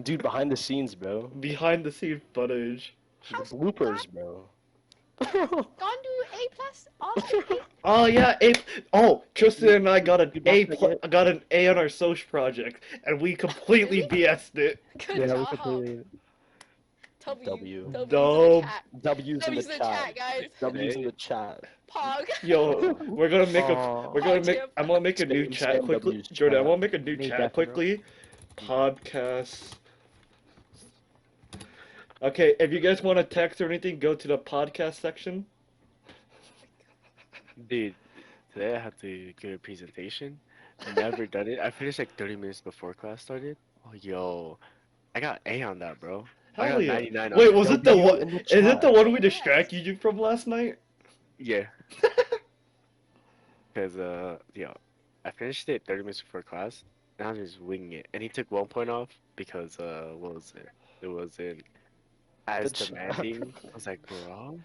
Dude, behind the scenes, bro. Behind the scene footage. The bloopers, bro. Gone to A plus. All A. Oh yeah, A. Oh, Tristan and I got an You A. about to get- Got an A on our social project, and we completely Really? BS'd it. Good Yeah, we job. completely. W. W. W's in the Dope. chat. W's in the W's in the chat. chat, guys. W's in the chat. Pog. Yo, we're gonna make a. Oh, We're gonna Pog make. champ. I'm gonna make a new Spam chat quickly. W's Jordan, I chat. want to make a new Me chat definitely. quickly. Podcast. Okay, if you guys want to text or anything, go to the podcast section. Dude, today I had to give a presentation. Never done it. I finished like 30 minutes before class started. Oh, yo, I got A on that, bro. I Hell got yeah! 99 on Wait, that. was it the W one? in the Is it the chat. one we Yes. distracted you from last night? Yeah, because yo, I finished it 30 minutes before class, and I was just winging it. And he took 1 point off because what was it? It wasn't as The chat. demanding. I was like, bro.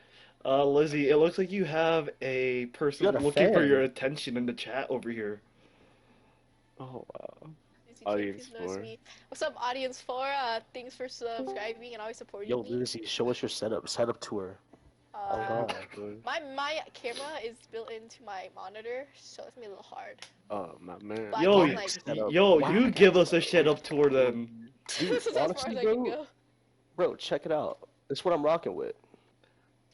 Lizzie, it looks like you have a person You got a looking for fan. your attention in the chat over here. Oh wow. Lizzie Audience Champions knows 4. me. What's up, audience 4? Thanks for subscribing and always supporting Yo, me. Lizzie, show us your setup tour. Uh, God. my camera is built into my monitor, so it's gonna be a little hard. Oh my man. But I Yo, can, like- Setup. yo, Wow. you give us a shit up tour then. Dude, This is as far honestly, as I can bro, go. bro, check it out. That's what I'm rocking with.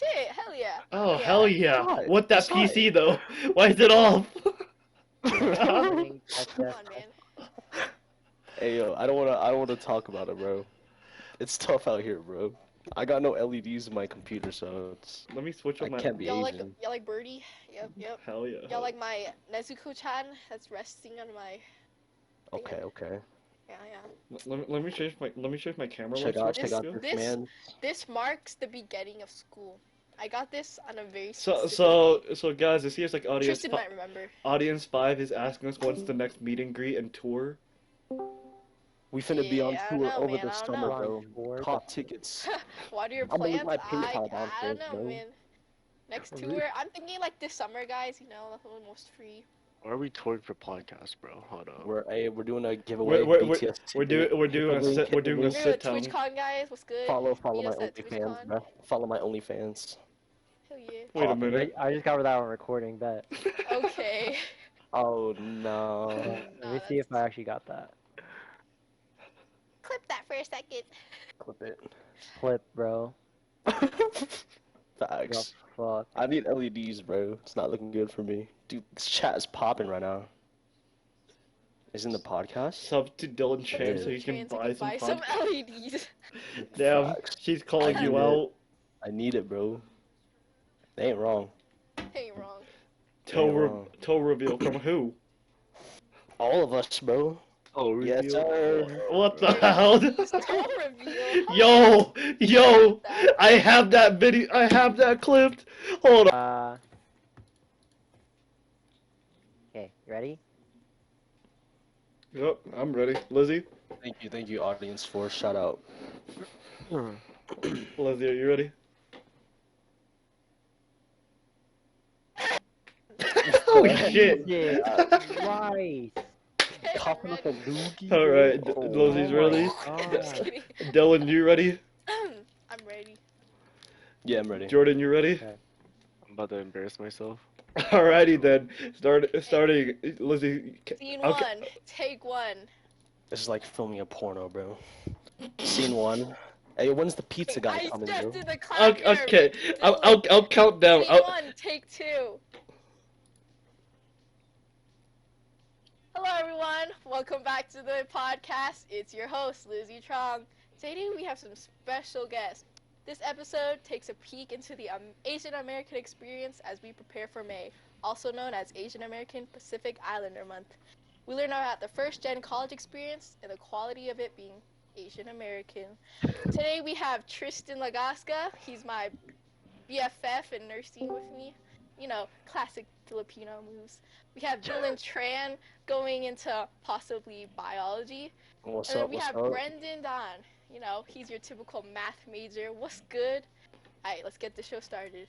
Shit, hell yeah. Oh hell yeah! Decide. What that Decide. PC though? Why is it off? Come on, man. Hey yo, I don't wanna talk about it, bro. It's tough out here, bro. I got no LEDs in my computer, so it's Let me switch I up my. can't be Y'all Asian. like Birdie? Yep. Hell yeah. Y'all like my Nezuko-chan that's resting on my. Okay, okay. Yeah. Let me change my camera. Check lights out real quick. this this- man. This marks the beginning of school. I got this on a very So specific so guys, this here's like audience. Tristan might remember. Audience 5 is asking us when's the next meet and greet and tour. We finna be on Yeah, I don't tour know, over man, the I don't summer, know. bro. Pop tickets. What are your I'm gonna leave plans? my PayPal down I don't first, know, bro. man. Next Really? tour, I'm thinking like this summer, guys. You know, that's almost free. Why are we touring for podcast, bro? Hold on. We're doing a giveaway. We're BTS we're ticket. doing we're doing a Hit the link, sit hit we're the doing a link. Remember the sit down. TwitchCon, guys? What's good? Follow Meet my us at OnlyFans, TwitchCon. bro. Follow my OnlyFans. Hell yeah. Wait a Pop. minute. I just got that on recording. Bet. Okay. Oh no. Let me see if I actually got that. Clip that for a second. Clip it. Clip, bro. The Facts. fuck. I need LEDs, bro. It's not looking good for me. Dude, this chat is popping right now. Isn't the podcast? Sub to Dylan Chan so Yeah. you can Trans, buy some pod- LEDs. Damn, Facts. she's calling I you need it. out. I need it, bro. They ain't wrong. Ain't wrong. wrong. Toe reveal from who? All of us, bro. Oh, Yes, sir. What the There hell? it is. Toe reveal. Yo, I have that video. I have that clipped. Hold on. Okay, you ready? Yep, I'm ready. Lizzie, Thank you, audience, for shout out. Lizzie, are you ready? Holy shit! Yeah. Right. Coughing up a loogie. All right, Oh, Lizzie's ready. Just kidding. Dylan, you ready? I'm ready. Yeah, I'm ready. Jordan, you ready? I'm about to embarrass myself. Alrighty then. Starting. Lizzie. Scene Okay. 1. Take 1. This is like filming a porno, bro. Scene 1. Hey, when's the pizza guy I coming, just bro? did the clap here. Okay, I'll count down. Scene 1. Take 2. Hello everyone, welcome back to the podcast. It's your host, Lizzie Trong. Today we have some special guests. This episode takes a peek into the Asian American experience as we prepare for May, also known as Asian American Pacific Islander Month. We learn about the first-gen college experience and the quality of it being Asian American. Today we have Tristan Lagasca. He's my BFF in nursing with me. You know, classic Filipino moves. We have Dylan Tran going into possibly biology. What's And then up? we What's have up? Brendan Don. You know, he's your typical math major. What's good? Alright, let's get the show started.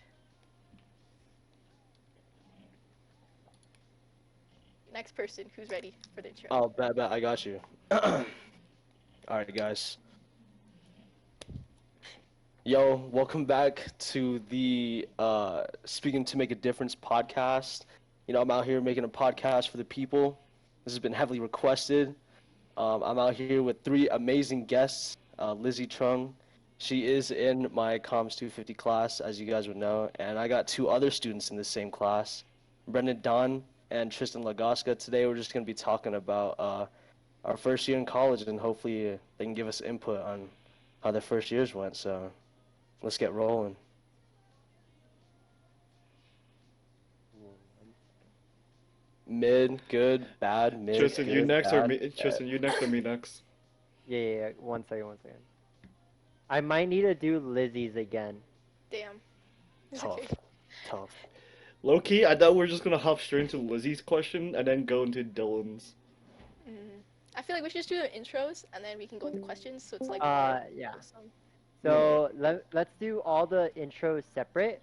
Next person who's ready for the intro. Oh, bet, I got you. All right, guys. Yo, welcome back to the Speaking to Make a Difference podcast. I'm out here making a podcast for the people. This has been heavily requested. I'm out here with three amazing guests. Lizzie Trung, she is in my Comms 250 class, as you guys would know, and I got two other students in the same class, Brendan Don and Tristan Lagaska. Today we're just going to be talking about our first year in college, and hopefully they can give us input on how their first years went. So let's get rolling. Mid, good, bad, mid, Tristan, you good, next or bad, me? bad. Tristan, you next or me next? Yeah. 1 second, 1 second. I might need to do Lizzie's again. Damn. It's Tough, okay. tough. Low key, I thought we were just gonna hop straight into Lizzie's question and then go into Dylan's. I feel like we should just do the intros and then we can go into questions. So it's like Yeah. awesome. So let's do all the intros separate.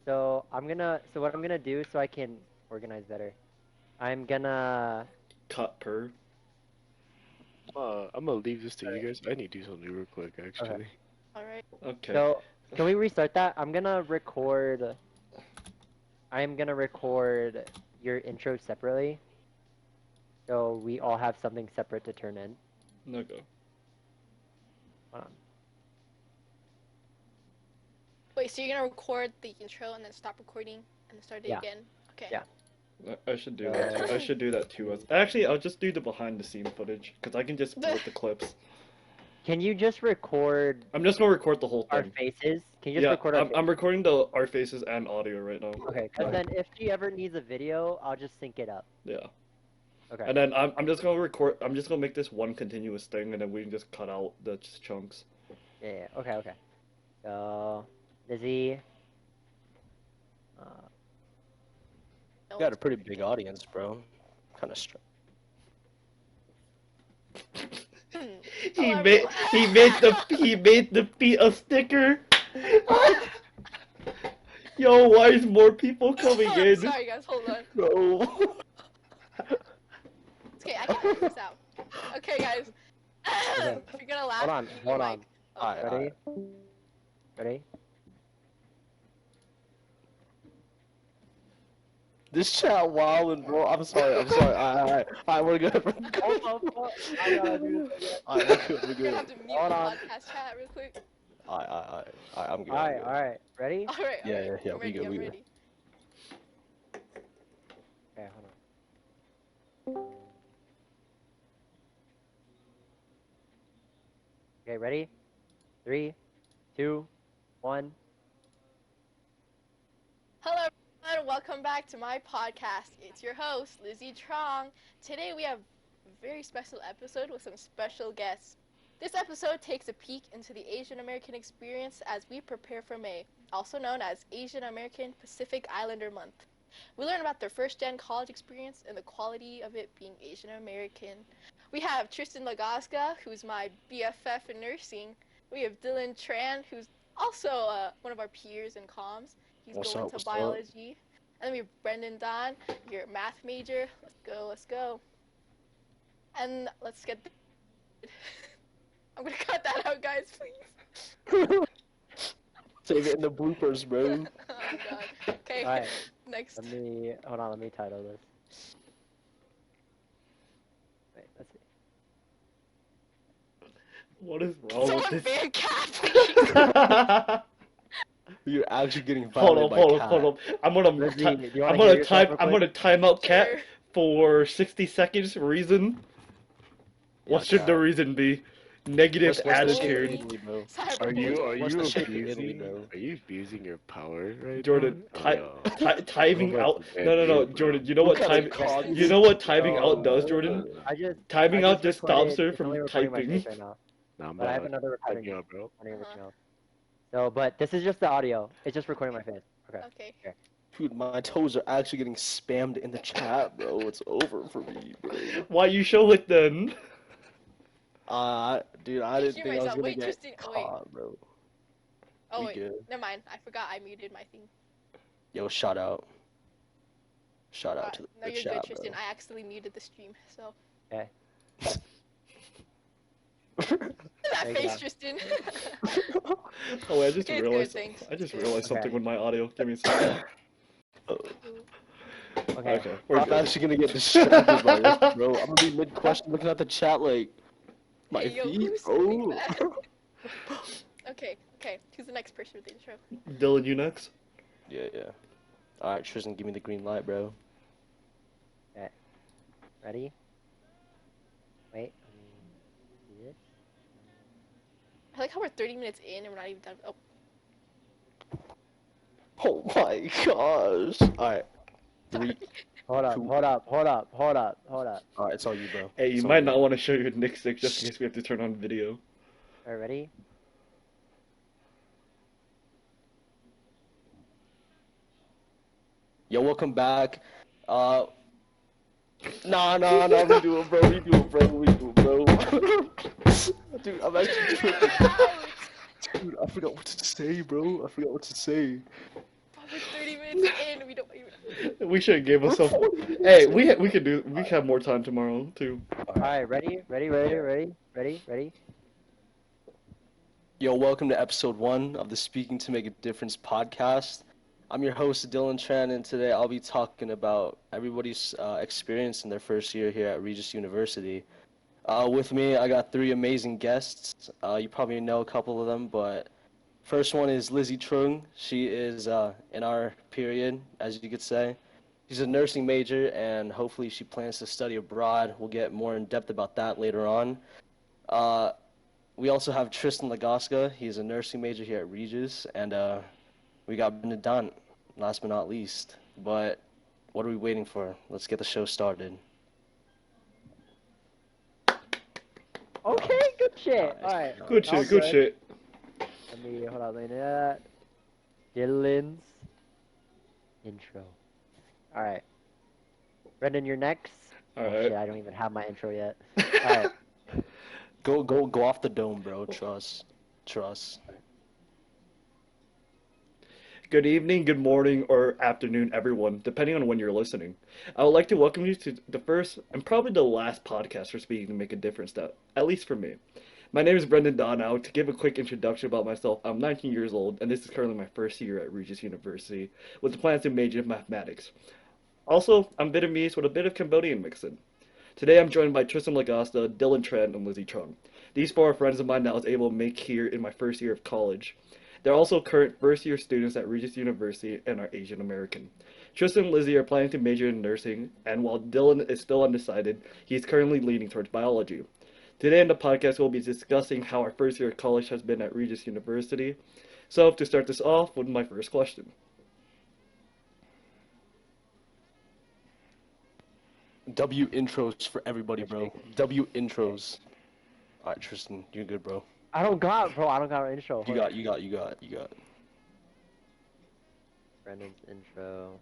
So what I'm gonna do so I can organize better. I'm gonna Cut per. I'm gonna leave this to you guys. I need to do something real quick, actually. All right. Okay. So can we restart that? I'm gonna record your intro separately. So we all have something separate to turn in. No go. Hold on. Wait, so you're gonna record the intro and then stop recording and then start it Yeah. again? Okay. Yeah. I should do that. Too. I should do that too. Actually, I'll just do the behind the scene footage because I can just split the clips. Can you just record I'm just gonna record the whole our thing. faces? Can you just Yeah, record our I'm recording our faces and audio right now. Okay, because then if she ever needs a video, I'll just sync it up. Yeah. Okay. And then I'm just gonna record. I'm just gonna make this one continuous thing, and then we can just cut out the chunks. Yeah. Okay. So, Lizzie. You got a pretty big audience, bro. Kind of strong. He made the feet a sticker. Yo, why is more people coming in? Sorry guys, hold on. Bro. It's okay, I can edit this out. Okay, guys. Okay. If you're gonna laugh, Hold on. mute your mic. Alright, Ready? Ready? This chat wildin', bro. I'm sorry. Alright, we're good. We're good. I gotta do this again. Alright, we're good. You're gonna have to mute the Hold on. podcast chat real quick. Alright, I'm good. Alright. Ready? Alright, Yeah, I'm we ready, good, I'm we good. ready. Okay, hold on. Okay, ready? 3, 2, 1. Hello everyone, welcome back to my podcast. It's your host, Lizzie Trong. Today we have a very special episode with some special guests. This episode takes a peek into the Asian American experience as we prepare for May, also known as Asian American Pacific Islander Month. We learn about their first-gen college experience and the quality of it being Asian American. We have Tristan Lagaska, who's my BFF in nursing. We have Dylan Tran, who's also one of our peers in comms. He's going to biology. And then we have Brendan Don, your math major. Let's go. And let's get I'm gonna cut that out, guys, please. Save it in the bloopers, bro. Oh my god. Okay, Alright. next. Let me title this. Wait, let's see. What is wrong Someone with ban cat, please. this? You're actually getting Hold violated by hold on. I'm Lizzie, gonna do you wanna hear yourself real I'm quick? gonna time out cat Sure. for 60 seconds. Reason? What Yeah, should the cat. reason be? Negative What's the shit attitude. in Italy, bro? Are you What's the shit in Italy, abusing? bro? Are you abusing your power right Jordan, now? timing Go out. back to No, bed, bro. Jordan. You know what What kind time? of cogs? You know what timing out does, Jordan? Timing out just stops her It's only from recording my typing. face right now, Nah, I'm but I have not another recording. typing out, bro. So, but this is just the audio. It's just recording my face. Okay. Okay. Dude, my toes are actually getting spammed in the chat, bro. It's over for me, bro. Why you show it then? Dude, I didn't Hear think I was myself. gonna Wait, get Tristan. Oh, wait. caught, bro. Oh We wait. good. Never mind. I forgot I muted my thing. Yo, shout out. Shout out to the, No, the you're chat, good, Tristan. bro. I accidentally muted the stream, so. Okay. that There you face, go. Tristan? Oh wait, I just Okay, it's realized. good, thanks. I just It's good. realized something Okay. with my audio. Give me a second. Okay. Okay, we're I'm good. actually gonna get distracted by this, bro. I'm gonna be mid-question looking at the chat like, my Hey, yo, feet, who's doing bro. that? Okay, who's the next person with the intro? Dylan, you next. Yeah, yeah. Alright, Tristan, give me the green light, bro. Okay. Ready? Wait. Do this. I like how we're 30 minutes in and we're not even done. Oh, Oh my gosh. Alright. Three. Hold up. Two. Hold up. Hold up. Hold up. Hold up. Alright, it's all you, bro. Hey, you It's all might not want to show your Nick stick just in case we have to turn on video. Alright, ready? Yo, welcome back. Nah, redo it, bro. Redo it, bro. Dude, I'm actually tripping. Dude, I forgot what to say, bro. I forgot what to say. we're 30 minutes in. We don't even. We should have gave us We're some. 40 minutes Hey, in. we have more time tomorrow too. Alright, ready? Ready? Yo, welcome to episode 1 of the Speaking to Make a Difference podcast. I'm your host, Dylan Tran, and today I'll be talking about everybody's experience in their first year here at Regis University. With me, I got 3 amazing guests. You probably know a couple of them, but first one is Lizzie Trung. She is in our period, as you could say. She's a nursing major, and hopefully she plans to study abroad. We'll get more in depth about that later on. We also have Tristan Lagaska. He's a nursing major here at Regis, and we got Brendan Dunn, last but not least. But what are we waiting for? Let's get the show started. Okay, good shit. Nice, Alright. nice. Good all shit, good shit. Let me hold on. Let me that. Dylan's intro. Alright. Brendan, you're next. Oh Alright. shit, I don't even have my intro yet. Alright. Go off the dome, bro. Trust. Good evening, good morning, or afternoon, everyone, depending on when you're listening. I would like to welcome you to the first and probably the last podcast for Speaking to Make a Difference, at least for me. My name is Brendan Donow. To give a quick introduction about myself, I'm 19 years old, and this is currently my first year at Regis University, with the plans to major in mathematics. Also, I'm Vietnamese with a bit of Cambodian mixed in. Today I'm joined by Tristan Lagasta, Dylan Tran, and Lizzie Chung. These 4 are friends of mine that I was able to make here in my first year of college. They're also current first-year students at Regis University and are Asian American. Tristan and Lizzie are planning to major in nursing, and while Dylan is still undecided, he is currently leaning towards biology. Today in the podcast, we'll be discussing how our first year of college has been at Regis University. So, to start this off with my first question. W intros for everybody, bro. W intros. Alright, Tristan, you're good, bro. I don't got an intro. You Hold on. got. Brendan's intro.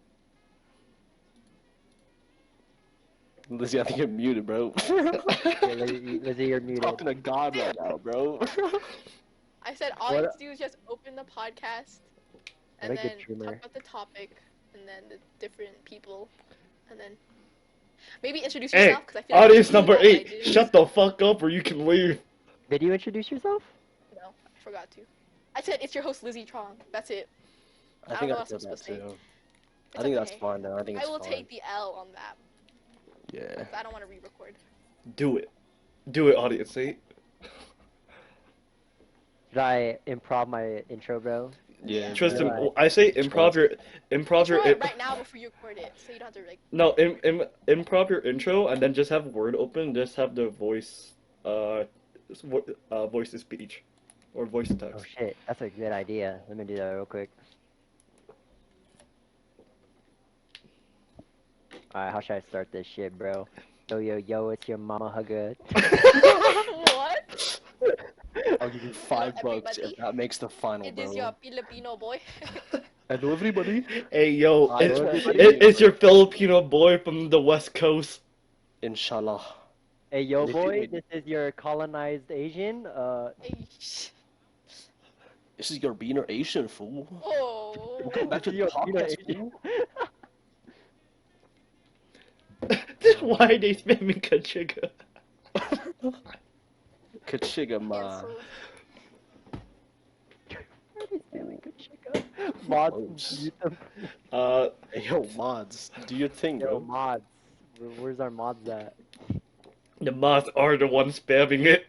Lizzie, I think you're muted, bro. Okay, Lizzie, you're muted. Talking to God right now, bro. I said all you have to do is just open the podcast What and a good then dreamer. talk about the topic and then the different people and then maybe introduce Hey, yourself because I feel like audience you know number what I 8, do. shut the fuck up or you can leave. Did you introduce yourself? No, I forgot to. I said it's your host Lizzie Trong. That's it. I I think don't know I what I'm said that supposed to say. too. It's I think that's okay. fine, though. I think it's I will fine. take the L on that. Yeah. 'Cause I don't want to re-record. Do it, audience 8. Should I improv my intro, bro? Yeah. Tristan, Right. I say improv your Intro it right now before you record it, so you don't have to like. No, improv your intro and then just have Word open. Just have the voice to speech, or voice to Oh text. shit, that's a good idea. Let me do that real quick. Alright, how should I start this shit, bro? Yo, it's your mama hugger. What? I'll give you $5 everybody. if that makes the final, It bro. is your Filipino boy. Hello, everybody. Hey yo, Hi, it's, everybody. it's your Filipino boy from the West Coast. Inshallah. Hey, yo, And if you boy, wait- this is your colonized Asian. This is your beaner Asian, fool. Oh. Welcome back to the Yo, podcast, Asian. fool. Why are they spamming Kachiga? Kachiga ma. Cancelled. Mods, Close. mute them. Uh, Hey, yo, mods, do your thing, Yo, bro. mods. Where's our mods at? the mods are the ones spamming it.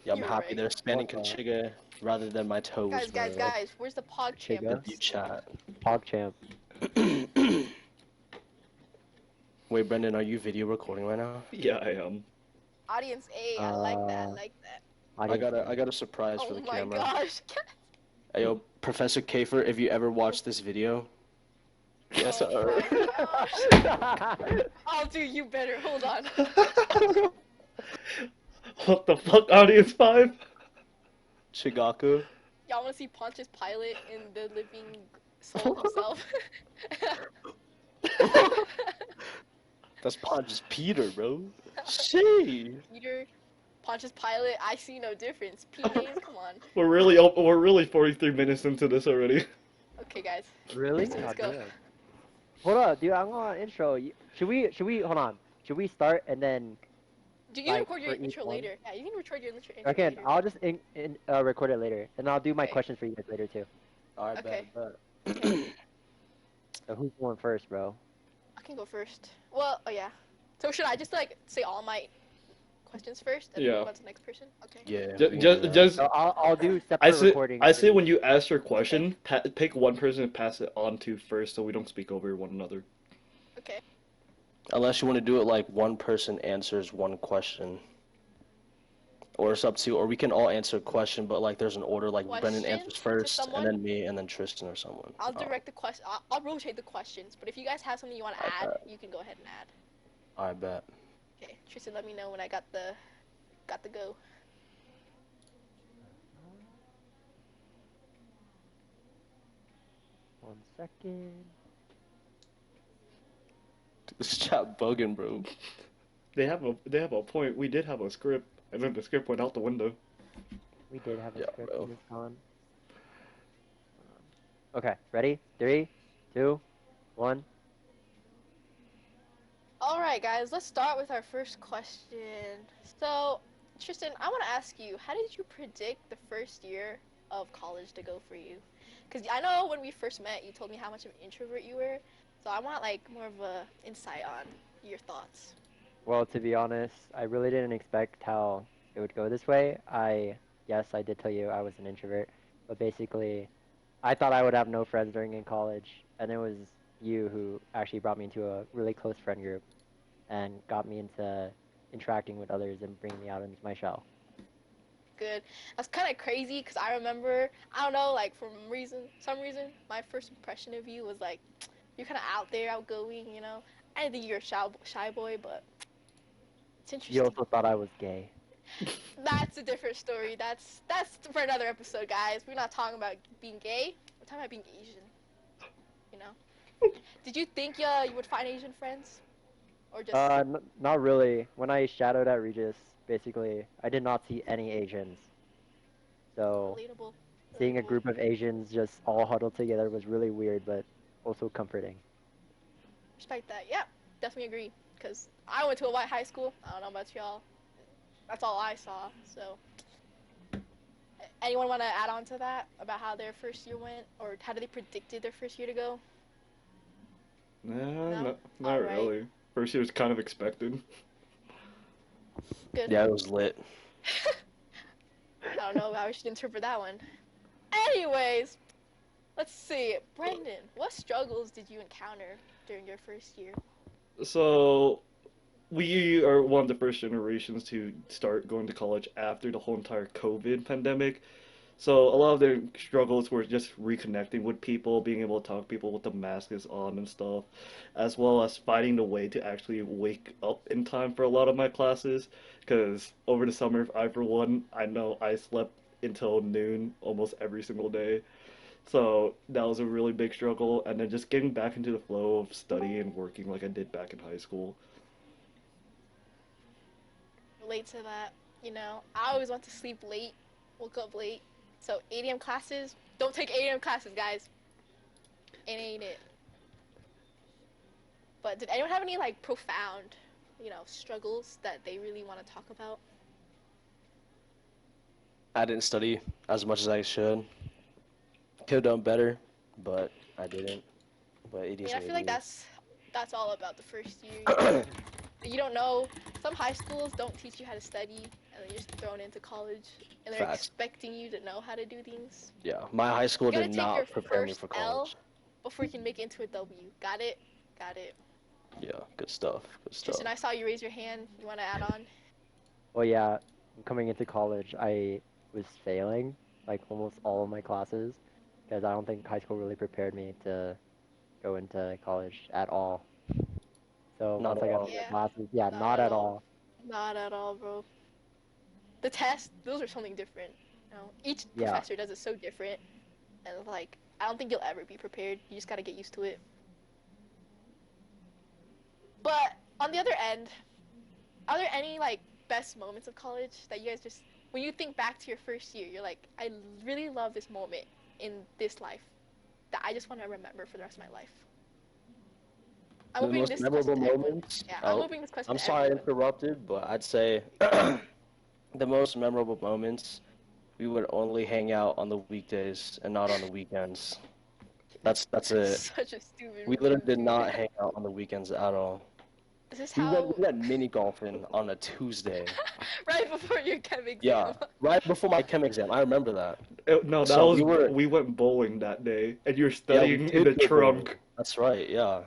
Yeah, I'm You're happy right. they're spanning What the- Kachiga rather than my toes, bro. Guys, where's the Pog Champ? Chiga? The view chat. PogChamp. Wait, Brendan, are you video recording right now? Yeah, I am. Audience A, I like that. I like that. I got a surprise for Oh the my camera. gosh. Hey, yo, Professor Kafer, if you ever watch this video, yes, Oh sir. my gosh. Oh, dude, you better. Hold on. What the fuck, Audience 5? Chigaku. Y'all want to see Pontius Pilate in the living soul himself? That's Pontius Peter, bro. She. Peter, Pontius Pilate, I see no difference. PJs, come on. We're really 43 minutes into this already. Okay, guys. Really? Let's Oh, go. damn. Hold up, dude. I'm on intro. Should we hold on? Should we start and then? Do you Like, record your for each intro one? later? Yeah, you can record your intro Okay, later. I'll just record it later, and I'll do my Okay. questions for you guys later too. Alright, Okay. bet. So who's going first, bro? I can go first. Well, oh yeah. So should I just like say all my questions first and Yeah. move on to the next person? Okay. Yeah. Just, we can do that. just So I'll do separate I say, recordings. I for say each- when you ask your question, pick one person and pass it on to first, so we don't speak over one another. Okay. Unless you want to do it like one person answers one question. Or it's up to, or we can all answer a question, but like there's an order, like Brendan Question answers to first, someone? and then me, and then Tristan or someone. I'll direct the question. I'll rotate the questions. But if you guys have something you want to add, you can go ahead and add. I bet. Okay. Tristan, let me know when I got the go. 1 second. This chat bugging, bro. They have a point. We did have a script, and then the script went out the window. We did have a Yeah, script bro. in this con. Okay, ready? 3, 2, 1. Alright, guys, let's start with our first question. So, Tristan, I want to ask you, how did you predict the first year of college to go for you? Because I know when we first met, you told me how much of an introvert you were. So I want like more of a insight on your thoughts. Well, to be honest, I really didn't expect how it would go this way. Yes, I did tell you I was an introvert, but basically, I thought I would have no friends during in college, and it was you who actually brought me into a really close friend group and got me into interacting with others and bringing me out into my shell. Good. That's kind of crazy because I remember, I don't know, like some reason, my first impression of you was like, you're kind of out there, outgoing, you know. I didn't think you were a shy boy, but it's You interesting. also thought I was gay. That's a different story. That's for another episode, guys. We're not talking about being gay. We're talking about being Asian. You know. Did you think you would find Asian friends, or just Not really. When I shadowed at Regis, basically, I did not see any Asians. So relatable? seeing a Relatable. group of Asians just all huddled together was really weird, but also comforting. Respect that. Yeah, definitely agree. Cause I went to a white high school. I don't know about y'all. That's all I saw. So, anyone want to add on to that about how their first year went, or how they predicted their first year to go? Nah, No? not Alright. really. First year was kind of expected. Good. Yeah, it was lit. I don't know how we should interpret that one. Anyways, let's see. Brendan, what struggles did you encounter during your first year? So, we are one of the first generations to start going to college after the whole entire COVID pandemic. So a lot of their struggles were just reconnecting with people, being able to talk to people with the mask is on and stuff, as well as finding the way to actually wake up in time for a lot of my classes. Because over the summer, I for one, I know I slept until noon almost every single day. So that was a really big struggle, and then just getting back into the flow of studying and working like I did back in high school. Relate to that. You know, I always want to sleep late, woke up late. So 8 a.m. classes, don't take 8 a.m. classes, guys. It ain't it. But did anyone have any like profound, struggles that they really want to talk about? I didn't study as much as I should. Could have done better, but I didn't. But it I mean, is I what feel it like is. that's all about the first year. You know, you don't know. Some high schools don't teach you how to study, and then you're just thrown into college, and they're Facts. expecting you to know how to do things. Yeah, my high school You gotta did take your not prepare me first for L college. before you can make it into a W. Got it? Got it. Yeah, good stuff. Good stuff. Tristan, I saw you raise your hand. You want to add on? Well, yeah, coming into college, I was failing like almost all of my classes because I don't think high school really prepared me to go into college at all. So Not once at I got all. into the Yeah, classes, yeah, not not at at all. all. Not at all, bro. The test, those are something different. You know, each Yeah, professor does it so different, and like, I don't think you'll ever be prepared. You just gotta get used to it. But on the other end, are there any like best moments of college that you guys just, when you think back to your first year, you're like, I really love this moment in this life that I just want to remember for the rest of my life. I'm The opening most this question memorable to everyone. moments. Yeah, I'm Oh, opening this question I'm to sorry I everyone. interrupted, but I'd say the most memorable moments we would only hang out on the weekdays and not on the weekends. That's it. Such a stupid We literally routine, did dude. not hang out on the weekends at all. Is this We went how? we went mini golfing on a Tuesday. Right before your chem Yeah, exam. right before my chem exam. I remember that. No, that So was we were we went bowling that day, and you're yeah, we studying in the did go bowling. trunk. That's right, yeah.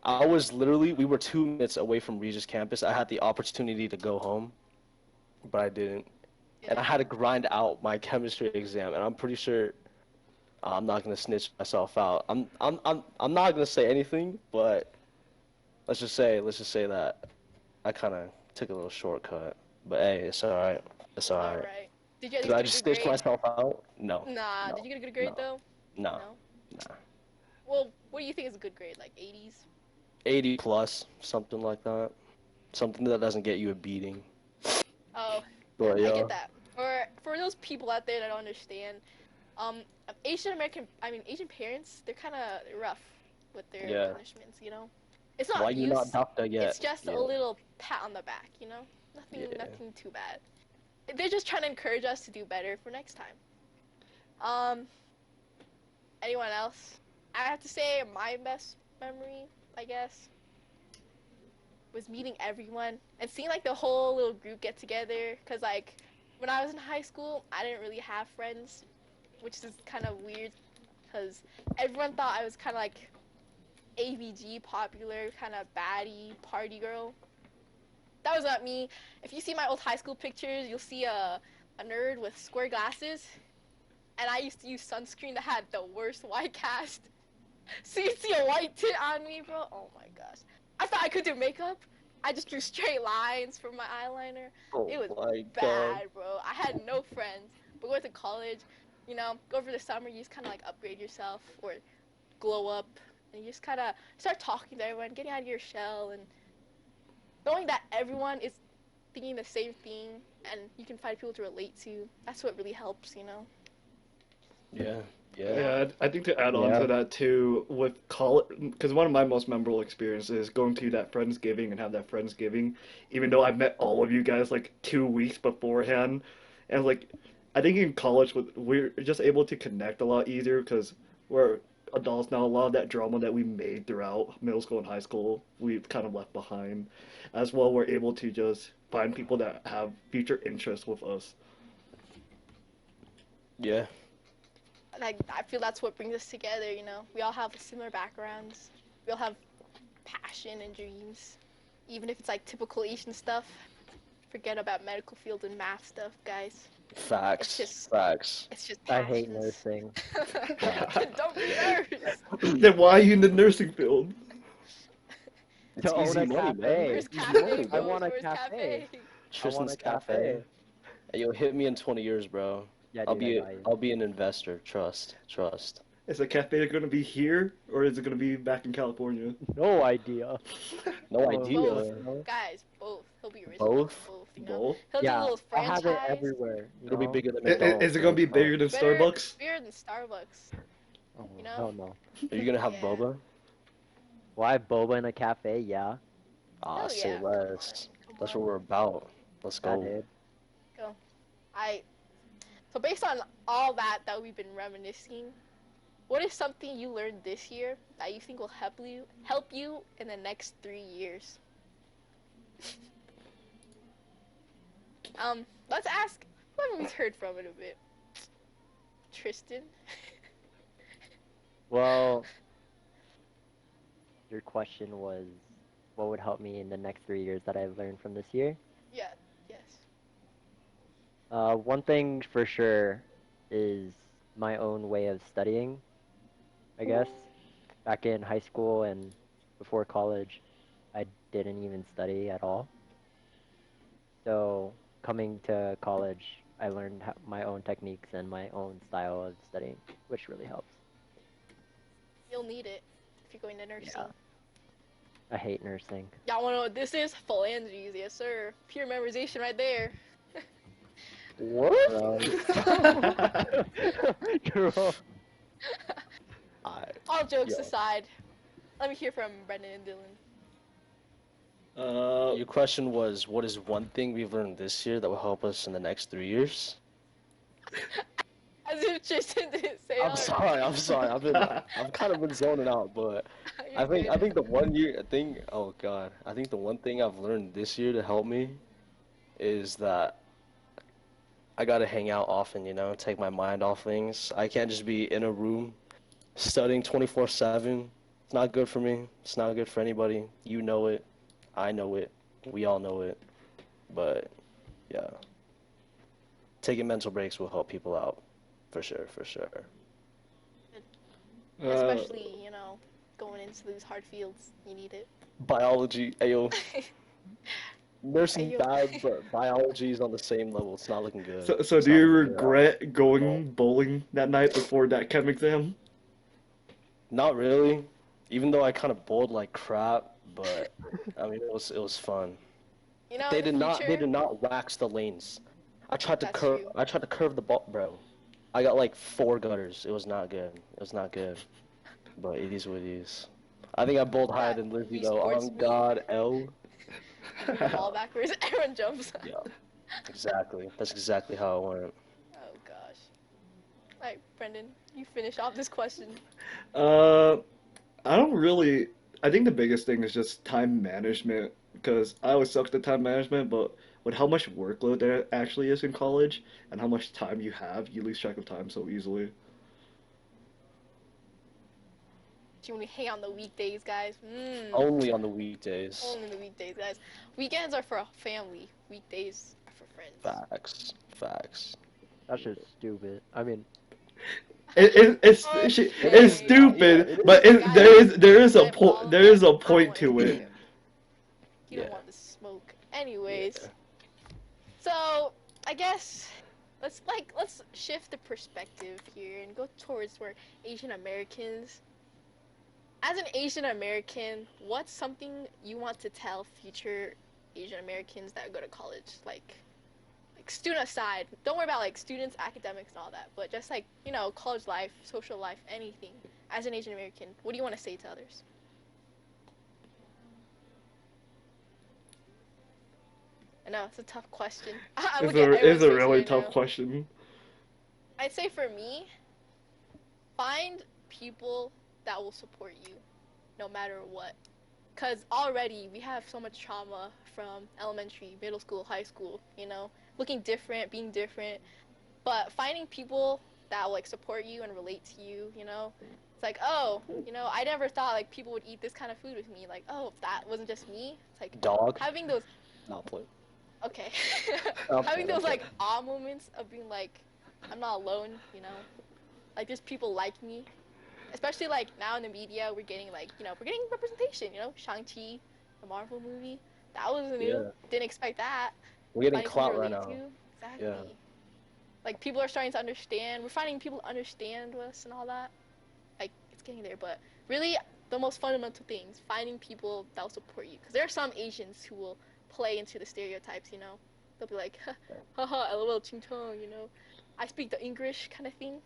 I was literally we were 2 minutes away from Regis campus. I had the opportunity to go home, but I didn't. And I Yeah. had to grind out my chemistry exam, and I'm pretty sure I'm not gonna snitch myself out. I'm not gonna say anything, but let's just say that I kind of took a little shortcut. But hey, it's all right. It's all All right. right. Did you at Did least I get a just good snitch grade? myself out? No, Nah. Did no, you get a good grade no, though? no, No. nah. Well, what do you think is a good grade? Like 80s? 80 plus, something like that. Something that doesn't get you a beating. Oh, But I yeah, get that. For those people out there that don't understand, um, Asian American, I mean Asian parents, they're kind of rough with their yeah. punishments. You know, it's not Why you not abuse. doctor It's yet? just a Yeah, little pat on the back. You know, yeah. nothing too bad. They're just trying to encourage us to do better for next time. Um, anyone else? I have to say my best memory, I guess, was meeting everyone and seeing like the whole little group get together. Cause like when I was in high school, I didn't really have friends, which is kind of weird. Cause everyone thought I was kind of like AVG, popular, kind of baddie party girl. That was not me. If you see my old high school pictures, you'll see a nerd with square glasses, and I used to use sunscreen that had the worst white cast. So you see a white tint on me, bro? Oh my gosh. I thought I could do makeup. I just drew straight lines for my eyeliner. Oh It was my God. bad, bro. I had no friends. But going to college, you know, go over the summer, you just kind of like upgrade yourself or glow up. And you just kind of start talking to everyone, getting out of your shell, and knowing that everyone is thinking the same thing and you can find people to relate to. That's what really helps, you know? Yeah, yeah. Yeah, I think to add on yeah. to that too, with college, because one of my most memorable experiences is going to that Friendsgiving and have that Friendsgiving, even though I met all of you guys like 2 weeks beforehand, and like, I think in college we're just able to connect a lot easier because we're adults now. A lot of that drama that we made throughout middle school and high school, we've kind of left behind. As well, we're able to just find people that have future interests with us. Yeah. Like, I feel that's what brings us together, you know? We all have similar backgrounds. We all have passion and dreams. Even if it's like typical Asian stuff. Forget about medical field and math stuff, guys. It's Facts. just Facts. it's just I hate passions. nursing. Don't be nerds. Then why are you in the nursing field? It's To own easy a money, man. cafe. Where's Easy cafe, money, I bro. bro? want a Where's cafe. cafe? I want Tristan's a Cafe. cafe. Hey, yo, hit me in 20 years, bro. Yeah, I'll dude, I be got you. I'll be an investor. Trust. Trust. Is the cafe going to be here or is it going to be back in California? No idea. No Oh, idea. Both. no. Guys, both. He'll be rich doing Both? both, you know? Both? He'll do a Yeah, little I'll have it franchise. everywhere, you It'll be know? bigger than Is McDonald's, it going bro. to be Come on. bigger than Better, Starbucks? bigger than Starbucks, Oh, you know? hell no. Are you gonna have Yeah. boba? Why boba in a cafe? Yeah, Ah, Hell say yeah. Come on. less. Come That's on. what we're about. Let's yeah, go. dude. Go. I So based on all that we've been reminiscing, what is something you learned this year that you think will help you in the next 3 years? Let's ask whoever we've heard from in a bit. Tristan. Well, your question was, what would help me in the next 3 years that I've learned from this year? Yeah. Yes. One thing for sure is my own way of studying, I guess. Back in high school and before college, I didn't even study at all. So coming to college, I learned my own techniques and my own style of studying, which really helps. You'll need it if you're going to nursing. Yeah. I hate nursing. Y'all wanna know what this is? Phalanges, yes sir. Pure memorization right there. What? Girl. I, All jokes Yo. aside, let me hear from Brendan and Dylan. Your question was, what is one thing we've learned this year that will help us in the next 3 years? As if Tristan didn't say I'm it sorry. I've kind of been zoning out, but I think the one year I think oh god, I think the one thing I've learned this year to help me is that I gotta hang out often, take my mind off things. I can't just be in a room studying 24/7. It's not good for me. It's not good for anybody. You know it. I know it. We all know it. But yeah, taking mental breaks will help people out, for sure, for sure. Especially, going into these hard fields. You need it. Biology, ayo. Nursing Ayo. bad, but biology is on the same level. It's not looking good. So It's do not you looking good at all. regret going bowling that night before that chem exam? Not really. Even though I kind of bowled like crap, but I mean it was fun. In They the did not they future, did not wax the lanes. that's true. I tried to curve the ball, bro. I got like 4 gutters. It was not good. It was not good. But it is what it is. I think I bowled higher Yeah, than Lizzie Wii though. Sports On meet. God, L. You do the ball backwards, everyone jumps. Yeah, exactly. That's exactly how it went. Oh gosh. Alright, Brendan, you finish off this question. Uh, I don't really. I think the biggest thing is just time management because I always sucked at time management, but with how much workload there actually is in college and how much time you have, you lose track of time so easily. Do you want to hang out on the weekdays, guys? Only on the weekdays. Only the weekdays, guys. Weekends are for family. Weekdays are for friends. Facts. Facts. That's just stupid. I mean, It's Okay. it's stupid, Yeah, it but is. there is a Let follow point there is that. a I don't point wanna to hear it. him. You Yeah. don't want the smoke. Anyways, Yeah. so I guess let's shift the perspective here and go towards where Asian Americans. As an Asian American, what's something you want to tell future Asian Americans that go to college? Like student aside, don't worry about like students, academics, and all that, but just like college life, social life, anything. As an Asian American, what do you want to say to others? I know it's a tough question. I'm It's looking at a everyone's faces really right tough now. question. I'd say for me, find people that will support you, no matter what. Because already we have so much trauma from elementary, middle school, high school, looking different, being different. But finding people that will like support you and relate to you, it's like, oh, I never thought like people would eat this kind of food with me. Like, oh, that wasn't just me. It's like Dog. having those, Not play. okay, Okay, having those okay. like awe moments of being like, I'm not alone, like there's people like me. Especially like now in the media, we're getting like we're getting representation. Shang-Chi, the Marvel movie, that was new. Yeah. Didn't expect that. We're getting Finding someone clout to right relate now. to. Exactly. Yeah. Like people are starting to understand. We're finding people to understand us and all that. Like it's getting there, but really the most fundamental things: finding people that will support you. Because there are some Asians who will play into the stereotypes. They'll be like, haha, lol, ching chong. I speak the English kind of thing.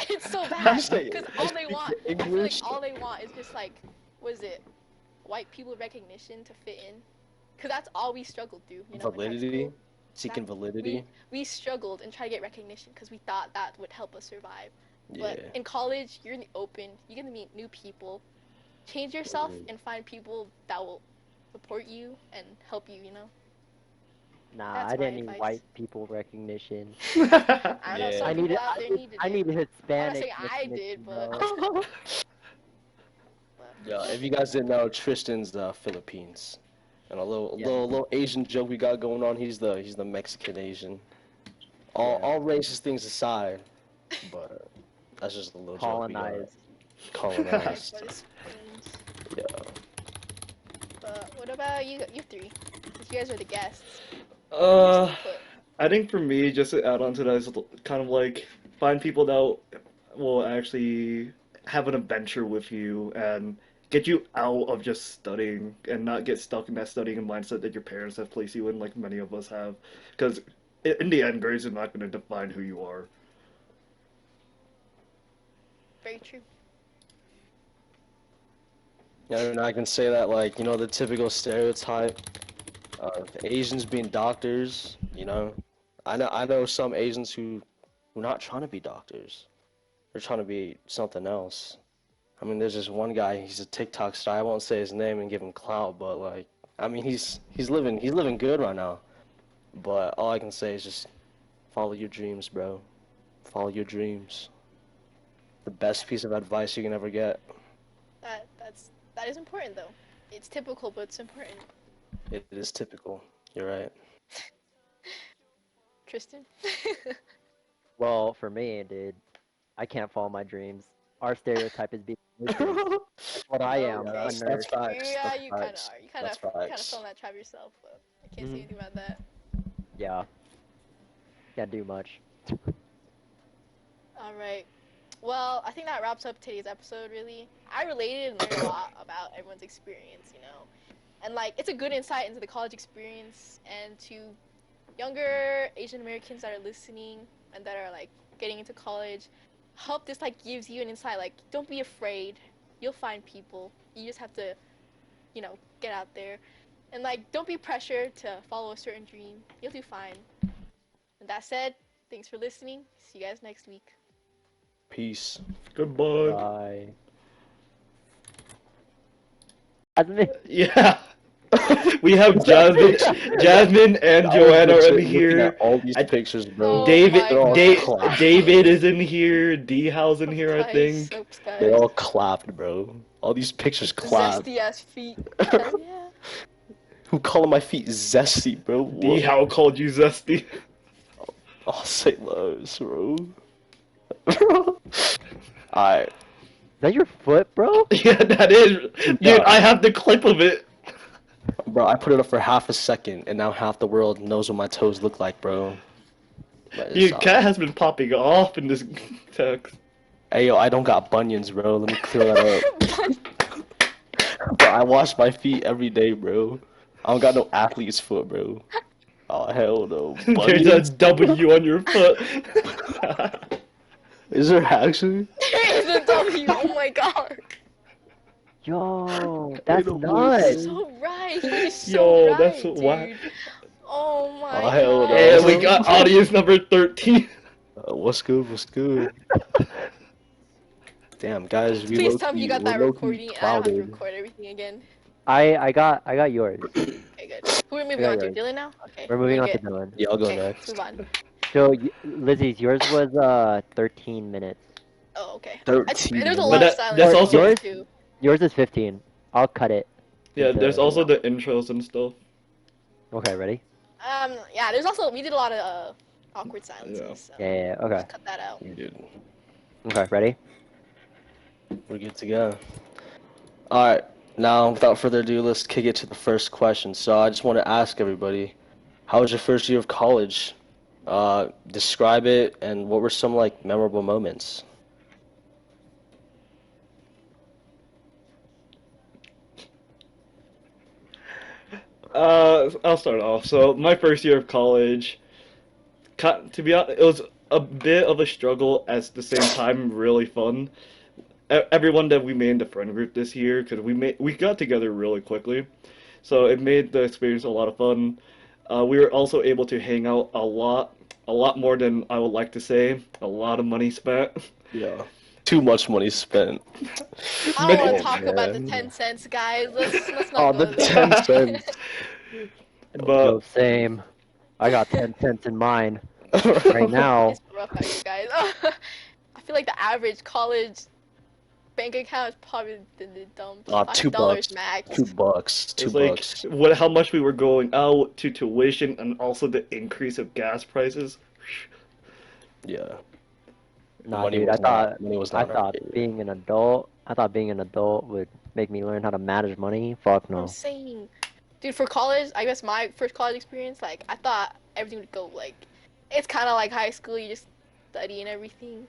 It's so bad because all they want, I feel like all they want is just like, what is it, white people recognition to fit in, because that's all we struggled through, in high Validity. school. seeking Exactly. validity. We struggled and tried to get recognition because we thought that would help us survive. But Yeah. in college, you're in the open. You get to meet new people. Change yourself Mhm. and find people that will support you and help you. You know. Nah, That's I my didn't need advice. white people recognition. I don't know. Yeah. Some people out there needed I it. needed I'm not Hispanic saying I did, recognition, but, bro. but Yeah, if you guys didn't know, Tristan's Philippines, and a little Yeah. little Asian joke we got going on. He's the Mexican Asian. All racist things aside, but that's just a little joke we got. Colonized. okay, Colonized. for this Queens. Yeah. But what about you three? Since you guys are the guests, you're Uh, still put. I think for me, just to add on to that, is kind of like find people that will actually have an adventure with you and get you out of just studying and not get stuck in that studying mindset that your parents have placed you in, like many of us have. Because in the end, grades are not going to define who you are. Very true. Yeah, and I can say that like the typical stereotype of Asians being doctors. I know some Asians who not trying to be doctors. They're trying to be something else. I mean, there's this one guy. He's a TikTok star. I won't say his name and give him clout, but like, I mean, he's living good right now. But all I can say is just follow your dreams, bro. Follow your dreams. The best piece of advice you can ever get. That is important though. It's typical, but it's important. It is typical. You're right. Tristan. Well, for me, dude, I can't follow my dreams. Our stereotype is being nurses. That's what I am, Yeah, Okay. a that's nurse. facts. Yeah, That's you kind of facts. are. That's You kind of facts. fell in that trap yourself, but I can't say Mhm. anything about that. Yeah, can't do much. All right. Well, I think that wraps up today's episode. Really, I related and learned a lot about everyone's experience. And like it's a good insight into the college experience and to younger Asian Americans that are listening and that are like getting into college. Hope this like gives you an insight. Like, don't be afraid. You'll find people. You just have to, get out there. And like, don't be pressured to follow a certain dream. You'll do fine. And that said, thanks for listening. See you guys next week. Peace. Goodbye. Bye. Jasmine. Yeah. We have Jasmine and I was Joanna are in legit looking at here. all these I- pictures, bro. Oh my They're all God. clapped. David is in here. D How's in here, I Guys, think. They guys. all clapped, bro. All these pictures clapped. Zesty ass feet. Hell yeah. Who calling my feet zesty, bro? D What? How called you zesty. I'll say lows, bro. Alright. Is that your foot, bro? Yeah, that is. Dude, Yeah. I have the clip of it. Bro, I put it up for half a second, and now half the world knows what my toes look like, bro. But it's, Dude, cat has been popping off in this text. Hey, yo, I don't got bunions, bro. Let me clear that up. Bro, I wash my feet every day, bro. I don't got no athlete's foot, bro. Oh, hell no. There's a Bunions? W on your foot. Is there actually? There is a W. Oh my God. Yo, that's no nuts. bullshit. So right. He's so Yo, right, that's dude. why. Oh my Oh, hell no. God. And we got audience number 13. What's good? What's good? Damn, guys, we Please tell me you got that we're recording and I don't have to clouded. record everything again. I got yours. Okay, good. Who are we moving Yeah, on to? yeah. Dylan now? Okay. We're moving on to good. Dylan. Yeah, I'll go Okay, let's next. move on. So, Lizzie's, yours was 13 minutes. Oh, okay. 13 There's a minutes. lot But of that- silence that's in also- yours too. Yours is 15. I'll cut it. Yeah, there's into- also the intros and stuff. Okay, ready? Yeah. There's also we did a lot of awkward silences. Yeah. So Yeah, okay. just cut that out. We did. Okay, ready? We're good to go. Alright, now without further ado, let's kick it to the first question. So I just want to ask everybody, how was your first year of college? Describe it, and what were some like memorable moments? I'll start off. So my first year of college, to be honest, it was a bit of a struggle at the same time really fun. Everyone that we made in the friend group this year, because we got together really quickly, so it made the experience a lot of fun. We were also able to hang out a lot more than I would like to say. A lot of money spent. Yeah. Too much money spent. I don't want Many, to Oh talk about the man. 10 cents, guys. Let's Oh, not the go 10 there. cents. Yo, but same. I got 10 cents in mine right now. It's rough out here, guys. I feel like the average college bank account is probably in the dumps. Two $5 bucks. max. $2. it's 2 bucks. how much we were going out to tuition and also the increase of gas prices. Yeah. Nah, dude, I thought Money was I not thought right. being an adult would make me learn how to manage money. Fuck I'm no. saying, dude, for college, I guess my first college experience, like, I thought everything would go, like, it's kind of like high school, you just study and everything.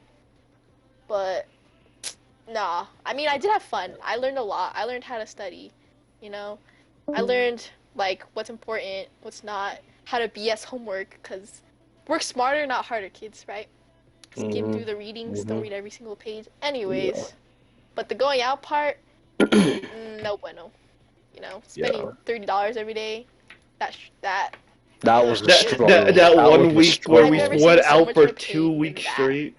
But, nah. I mean, I did have fun. I learned a lot. I learned how to study, you know? I learned, like, what's important, what's not, how to BS homework, because work smarter, not harder, kids, right? Skim Mm-hmm. through the readings, don't Mm-hmm. read every single page. Yeah. Anyways, but the going out part, no bueno. You know, Yeah. spending $30 every day, that That was a it was struggle. That That was one a week where I've we never struggle. seen went so out much for more two pain than weeks that. straight.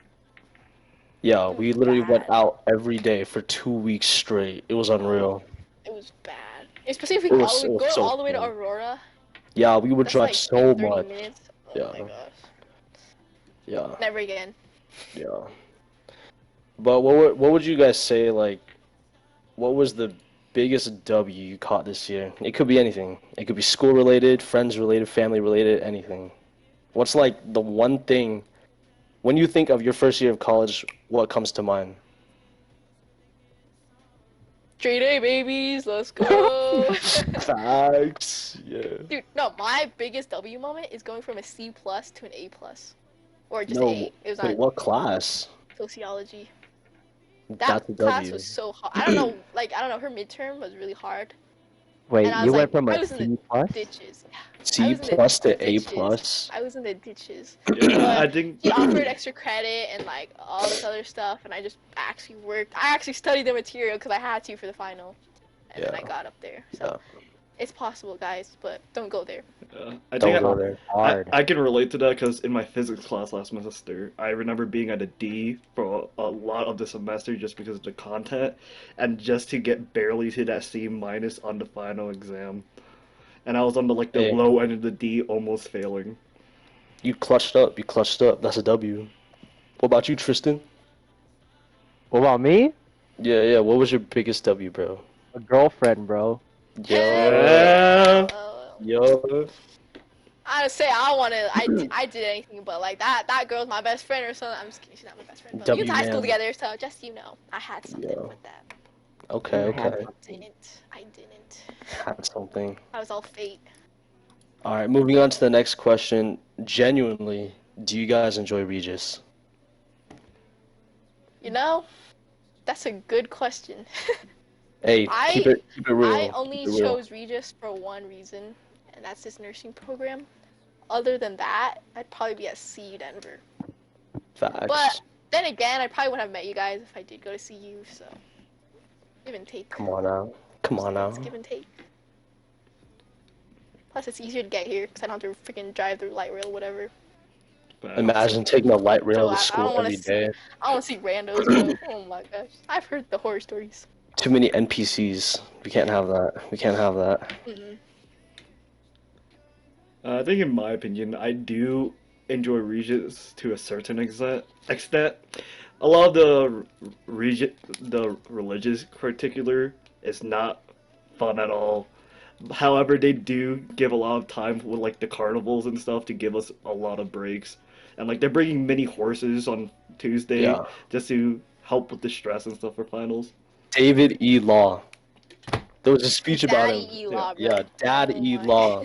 Yeah, It was we literally went bad. out every day for 2 weeks straight. It was unreal. It was bad. Especially if we It was, we it was go so all the way to fun. Aurora. Yeah, we would That's drive like maybe so 30 much. minutes. Oh Yeah, my gosh. yeah, Never again. yeah. But what would you guys say, like, what was the biggest W you caught this year? It could be anything. It could be school related, friends related, family related, anything. What's like the one thing when you think of your first year of college, what comes to mind? Straight A babies, let's go. Facts. Yeah. Dude, no, my biggest W moment is going from a C plus to an A plus, or just No, A. It was wait, on what class? sociology. That That's a class was W. so hard. I don't know, like I don't know. Her midterm was really hard, and Wait, I you was went like, from I a was in the C plus? ditches. I C was in the plus to A ditches. plus. I was in the ditches. Yeah, But I think he offered extra credit and like all this other stuff, and I just actually worked. I actually studied the material because I had to for the final, and then Yeah, I got up there. yeah. So it's possible, guys, but don't go there. I Don't think go there. Hard. I can relate to that because in my physics class last semester, I remember being at a D for a lot of the semester just because of the content, and just to get barely to that C minus on the final exam, and I was on the Hey, low end of the D, almost failing. you clutched up. You clutched up. That's a W. What about you, Tristan? What about me? Yeah, yeah. What was your biggest W, bro? A girlfriend, bro. Yo, Yeah, yo. I would say I wanted. I did anything but like that girl's my best friend or something. I'm just kidding. She's not my best friend. But we went W to high school man. together, so just you know, I had something Yeah. with that. Okay, You had okay. something. I didn't. Had something. I was all fate. All right, moving on to the next question. Genuinely, do you guys enjoy Regis? You know, that's a good question. Hey, keep I it real. I only Keep it real. chose Regis for one reason, and that's this nursing program. Other than that, I'd probably be at CU Denver. Facts. But then again, I probably wouldn't have met you guys if I did go to CU. So give and take. Come on now. Come on now. It's give and take. Plus, it's easier to get here because I don't have to freaking drive through light rail, whatever. Imagine taking a light rail Bro, to I school don't want every to see. day. I don't want to see randos, bro. Oh my gosh, I've heard the horror stories. Too many NPCs. We can't have that. We can't have that. Mm-mm. I think in my opinion, I do enjoy Regis to a certain extent. A lot of the religious particular is not fun at all. However, they do give a lot of time with the carnivals and stuff to give us a lot of breaks. And they're bringing mini horses on Tuesday Yeah. just to help with the stress and stuff for finals. David E. Law. There was a speech about Daddy him. Eli, bro. Yeah, Dad Oh E. my. Law.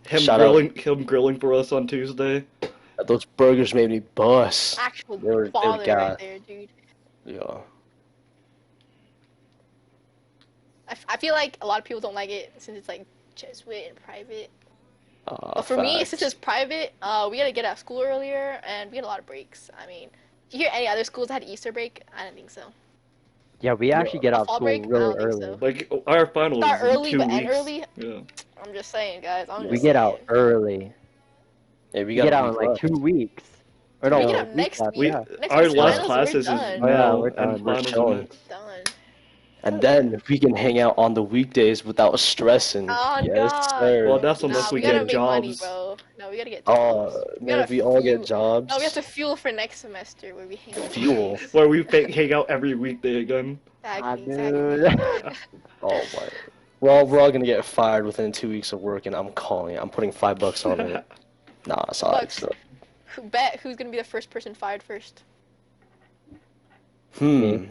Shout Him grilling for us on Tuesday. out. Those burgers made me bust. Actual They were father right gas. there, dude. Yeah. I feel like a lot of people don't like it since it's like Jesuit and private. But for me, since Facts. it's private, we gotta get out of school earlier, and we get a lot of breaks. I mean, do you hear any other schools that had Easter break? I don't think so. Yeah, we actually get A out of fall school break? I really don't think early. so. Our finals Start is in early, two but end weeks. early? Yeah. I'm just saying, guys. I'm We just get out saying. early. Hey, we We got get a out in week like left. 2 weeks. Or Dude, we get no, out week next left, week. We yeah. Next our week's Yeah. last finals, we're classes is done. Oh yeah, now, we're and done. We're finals are chilling. next. Done. And Hell yeah. then we can hang out on the weekdays without stressing. Oh Yes, God. Well, sir. that's Yes, unless Nah, we we gotta get sir. make money, jobs. bro. No, we gotta get jobs. We Man, gotta if we all get fuel. No, we have jobs, to fuel for next semester where we hang out fuel. weekdays. Where we hang out every weekday again. Ah, Exactly. dude. Oh my. We're all gonna get fired within 2 weeks of work, and I'm calling it. I'm putting $5 on it. Nah, it's alright. $2. Who bet who's gonna be the first person fired first? Me.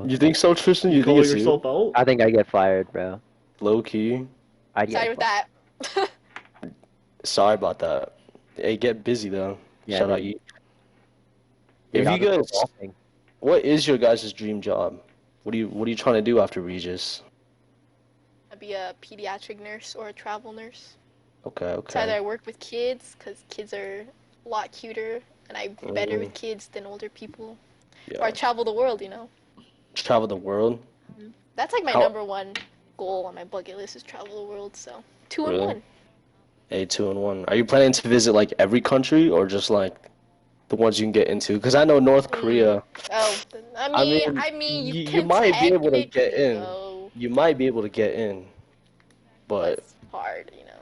You think so, Tristan? You You think call it's you? yourself out? I think I get fired, bro. Low key. I'd Sorry get with fired. that. Sorry about that. Hey, get busy though. Yeah, Shout out dude. you. Dude, If you I'm just guys, golfing. what is your guys' dream job? What are you trying to do after Regis? I'd be a pediatric nurse or a travel nurse. Okay, It's either okay. I work with kids because kids are a lot cuter and I'm better with kids than older people. Or I Yeah. travel the world, you know. Travel the world. That's like my How- number one goal on my bucket list is travel the world. So 2 in Really? 1. A 2-in-1. Are you planning to visit like every country or just like the ones you can get into? Because I know North Korea. Oh, I mean, I mean, you you could might be able to get technically in. go, You might be able to get in, but but it's hard, you know.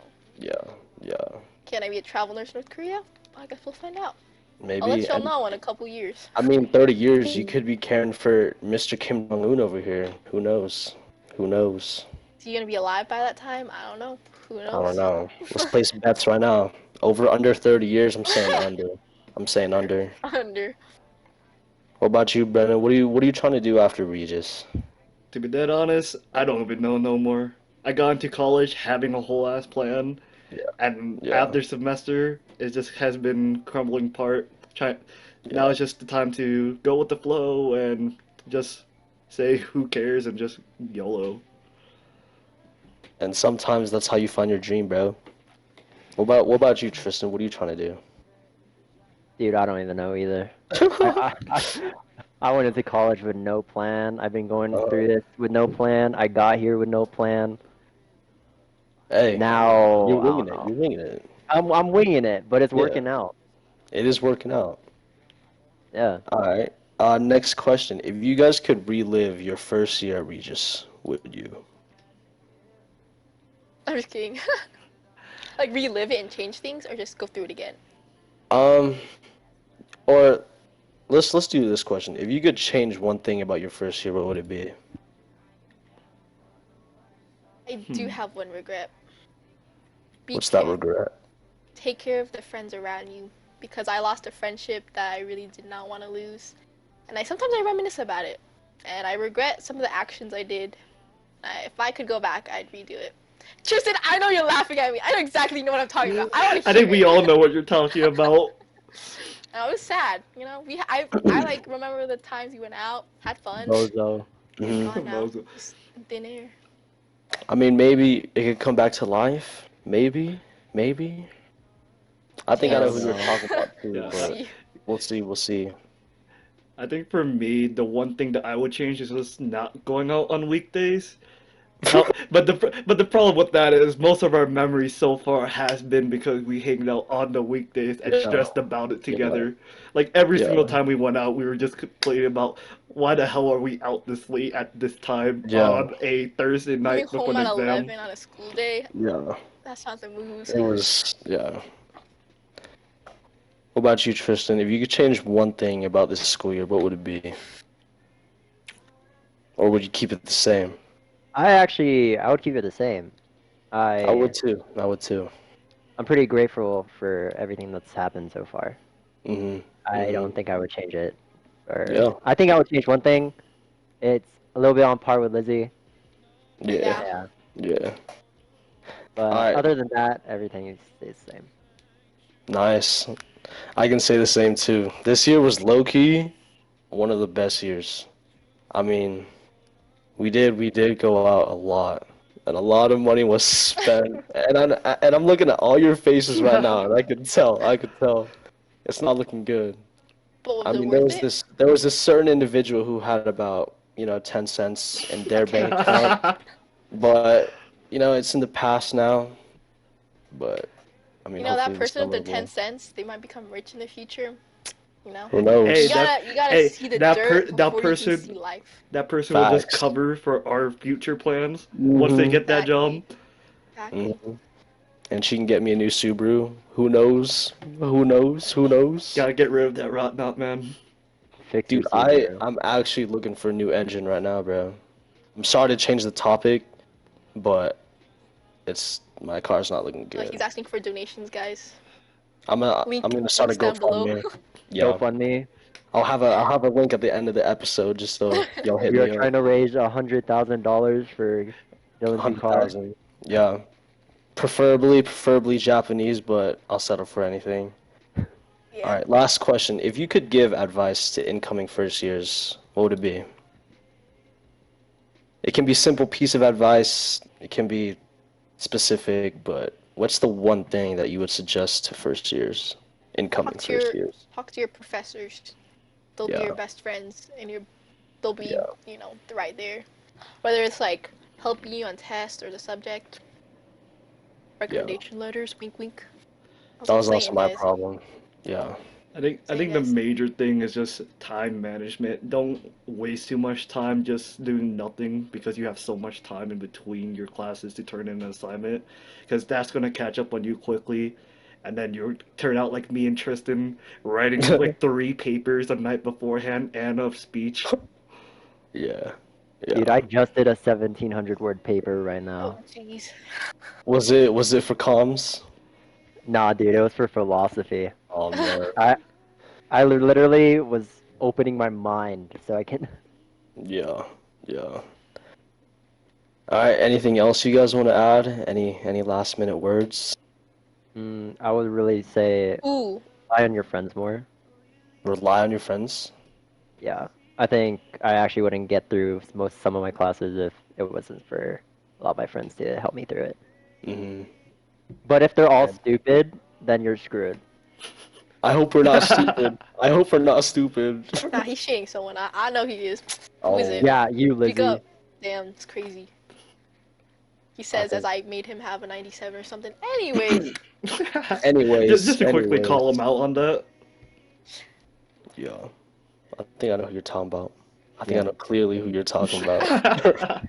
yeah, Can I be a travel nurse in North Korea? I guess we'll find out. I'll let maybe. y'all And know in a couple years. I mean, 30 years, you could be caring for Mr. Kim Jong-un over here. Who knows? Who knows? Is he gonna be alive by that time? I don't know. Who I don't knows? know. Let's place bets right now. Over under 30 years, I'm saying under. I'm saying under. Under. What about you, Brennan? What are you trying to do after Regis? To be dead honest, I don't even know no more. I got into college having a whole ass plan, Yeah. and Yeah. after semester, it just has been crumbling apart. Now Yeah. it's just the time to go with the flow and just say who cares and just YOLO. And sometimes that's how you find your dream, bro. What about you, Tristan? What are you trying to do? Dude, I don't even know either. I went into college with no plan. I've been going through this with no plan. I got here with no plan. Hey, Now, you're I don't winging it. know. You're winging it. I'm winging it, but it's Yeah. working out. It is working out. Yeah. All right. Next question. If you guys could relive your first year at Regis, would you? I'm just kidding. Like relive it and change things, or just go through it again. Um, or let's do this question. If you could change one thing about your first year, what would it be? I do have one regret. Be What's that care- regret? Take care of the friends around you, because I lost a friendship that I really did not want to lose, and sometimes I reminisce about it, and I regret some of the actions I did. If I could go back, I'd redo it. Tristan, I know you're laughing at me. I know exactly know what I'm talking about. I want to I think we all know what you're talking about. I was sad, you know. I like remember the times we went out, had fun. Bozo. It's hmm gone now. Bozo. Just in thin air. I mean, maybe it could come back to life. Maybe. I think I know who you're No. talking about too, Yeah. but See. we'll see. We'll see. I think for me, the one thing that I would change is just not going out on weekdays. But the problem with that is most of our memories so far has been because we hanged out on the weekdays and Yeah. stressed about it Yeah. together. Like every Yeah. single time we went out, we were just complaining about why the hell are we out this late at this time Yeah. on a Thursday Coming night before home the at exam. 11 on a school day. Yeah. That's not the moves. It was. Yeah. What about you, Tristan? If you could change one thing about this school year, what would it be? Or would you keep it the same? I would keep it the same. I would too. I would too. I'm pretty grateful for everything that's happened so far. Mhm. I Mhm. don't think I would change it. Or Yeah. I think I would change one thing. It's a little bit on par with Lizzie. Yeah. Yeah. Yeah. But Alright. other than that, everything stays the same. Nice. I can say the same too. This year was low key one of the best years. I mean, we did go out a lot, and a lot of money was spent. And I'm looking at all your faces right now, and I could tell it's not looking good. But I was it mean, there worth was it? this certain individual who had about 10 cents in their Okay. bank account, but it's in the past now, but I mean, You know, that hopefully this person with summer the 10 will. cents, they might become rich in the future. You know? Who Hey, You knows? that gotta hey see the that per dirt that before you can see person life. that person will just Facts. cover for our future plans once they Hmm. get that job. Exactly. Exactly. Hmm. And she can get me a new Subaru. Who knows? Who knows? Who knows? Gotta get rid of that rot knot, man. Fix your Dude, I Subaru. I'm actually looking for a new engine right now, bro. I'm sorry to change the topic, but it's my car's not looking He's good. asking for donations, guys. I'm Link gonna start a links down below. GoFundMe. Yeah, GoFundMe. I'll have a link at the end of the episode just so y'all hit We are me up. trying to raise $100,000 for Dylan's new car. 100,000. Yeah, preferably Japanese, but I'll settle for anything. All Yeah. right, last question. If you could give advice to incoming first years, what would it be? It can be a simple piece of advice. It can be specific, but what's the one thing that you would suggest to first years, incoming Talk to first your years? talk to your professors. They'll be Yeah, your best friends, and they'll be yeah, right there. Whether it's like helping you on tests or the subject, yeah. recommendation letters, wink wink. That's That what I'm was also saying, my guys. problem. Yeah, I Saying, think the guys. major thing is just time management. Don't waste too much time just doing nothing because you have so much time in between your classes to turn in an assignment, because that's gonna catch up on you quickly, and then you turn out like me and Tristan writing like three papers the night beforehand and a speech. yeah, Dude, yeah. I just did a 1,700 word paper right Oh, now. jeez. Was it for comms? Nah, dude, it was for philosophy. Oh man. I literally was opening my mind so I can. Yeah, yeah. All right. Anything else you guys want to add? Any last minute words? I would really say Ooh. rely on your friends more. Rely on your friends. Yeah, I think I actually wouldn't get through some of my classes if it wasn't for a lot of my friends to help me through it. Hmm. But if they're all stupid, then you're screwed. I hope we're not stupid. I hope we're not stupid. Nah, he's shading someone. I know he is. Who is it? Oh, Yeah, you, Speak Lizzie. up. Damn, it's crazy. He I says as think. I made him have a 97 or something. Anyways, Just Anyways, to quickly call anyways. him out on that. Yeah. I think I know who you're talking about. I think I Yeah. know clearly who you're talking about.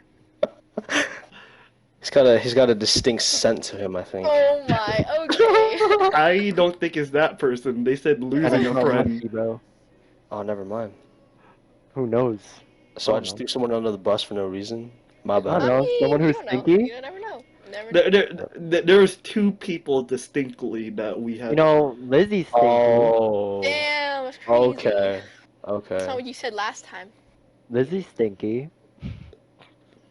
He's got a distinct scent to him, I think. oh my, okay. I don't think it's that person. They said And losing it's a not friend. Muskie, bro. Oh, never mind. Who knows? So I I don't just know. threw someone under the bus for no reason. My I don't bad. I know. Someone mean, you who's don't know. stinky? You never know. You never know. There's two people distinctly that we You had. know, Lizzie's stinky. Oh. Damn, it's crazy. Okay. That's not Okay. what you said last time. Lizzie's stinky.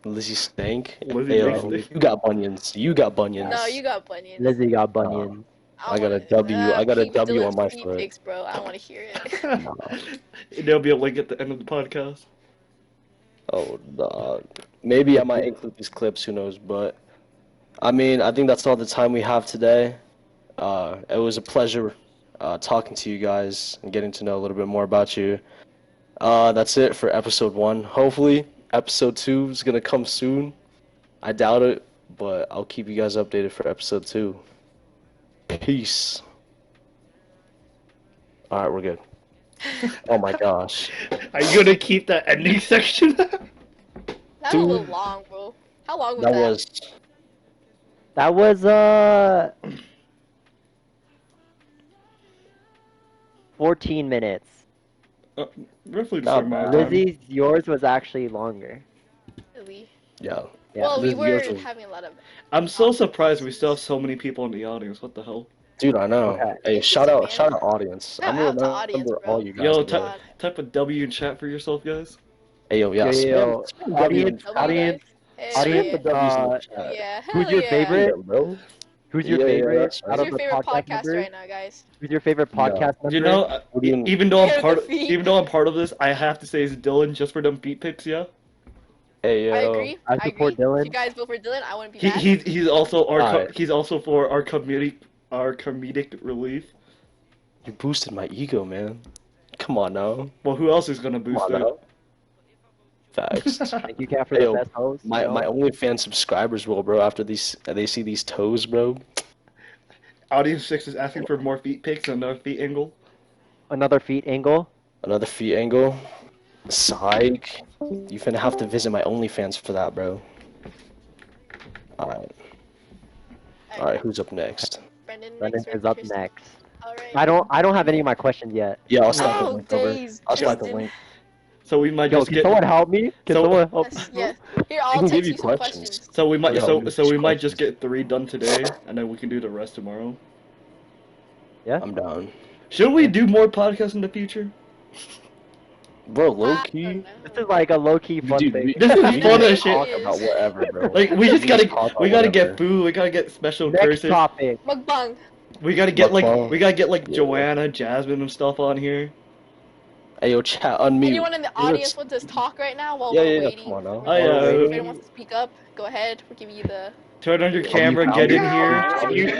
Lizzie stank. Lizzie Hey, Big Bro. Stick. you got bunions. You got No, bunions. you got bunions. Lizzie got Uh, bunions. I I don't got a want W. I got a peep W on Dylan's my peep foot. pics, bro. I don't want to hear it. Nah. There'll be a link at the end of the podcast. Oh, nah. Maybe I might include these clips. Who knows? But I mean, I think that's all the time we have today. It was a pleasure talking to you guys and getting to know a little bit more about you. That's it for episode 1. Hopefully, episode 2 is gonna come soon. I doubt it, but I'll keep you guys updated for episode 2. Peace. All right, we're good. Oh my gosh. Are you gonna keep that ending section? That was a little long, bro. How long was That that? was That was 14 minutes. Roughly the Not same amount of bad. time. Yours was actually longer. Really? yeah. Yeah. Well, we Yours were was- having a lot of. I'm so surprised we still have so many people in the audience. What the hell? Dude, I know. Okay. Hey, Interesting, man. shout out audience. I'm Shout gonna out to audience, remember bro. all you guys. Yo, Oh, God. type a W in chat for yourself, guys. Hey, yo, yeah, Yo, yo, spam, yo. spam W in Audience, chat. W, audience, guys. Hell Spam yeah. the W's in the chat. Yeah, Who's hell your yeah. favorite? Yeah, bro. Who's your Yeah, favorite that's out Who's right. of your the favorite podcast podcaster members? right now, guys? Who's your favorite Yeah. podcast You member? know, What do you mean? even though I'm Yeah, part, the feet. even though I'm part of this, I have to say it's Dylan just for them beat picks. Yeah, Hey, I yo. agree. I I support agree. If you Dylan. guys vote for Dylan, I wouldn't be he mad. he's also Alright. he's also for our comedic relief. You boosted my ego, man. Come on now. Well, who else is gonna Come boost on it? now. Facts. Thank you, Cat, for Hey, the yo, best host. my OnlyFans subscribers will, bro. After they see these toes, bro. Audience 6 is asking for more feet pics and another feet angle. Another feet angle. Another feet angle. Psych. You finna have to visit my OnlyFans for that, bro. Alright. Alright, who's up next? Brendan, Brendan next, or is up Tristan? next. All right. I don't have any of my questions yet. Yeah, I'll slide the Oh, link over. days, I'll slide the Tristan. link. So we might Yo, just can get. someone help me? Can So- someone help Yes, me? yes. Here, I I'll can give text you you some questions. questions. So we might. Yeah, So we so we just might just questions. get 3 done today, and then we can do the rest tomorrow. I'm down. Should we do more podcasts in the future? Bro, low I key. don't This know. is like a low key fun Dude, thing. This is we fun can as shit. talk about whatever, bro. Like we just can gotta talk about we gotta whatever. get food. We gotta get special Next curses. topic. Mukbang. We gotta get Mukbang. like Yeah. Joanna, Jasmine, and stuff on here. Hey, yo, chat, unmute. Anyone in the You look audience s- want to talk right now while Yeah, we're yeah, yeah, waiting? come on now. for Oh, everyone? yeah. If anyone wants to speak up, go ahead. We'll give you the. Turn on your I'll camera, be- get in I'll here.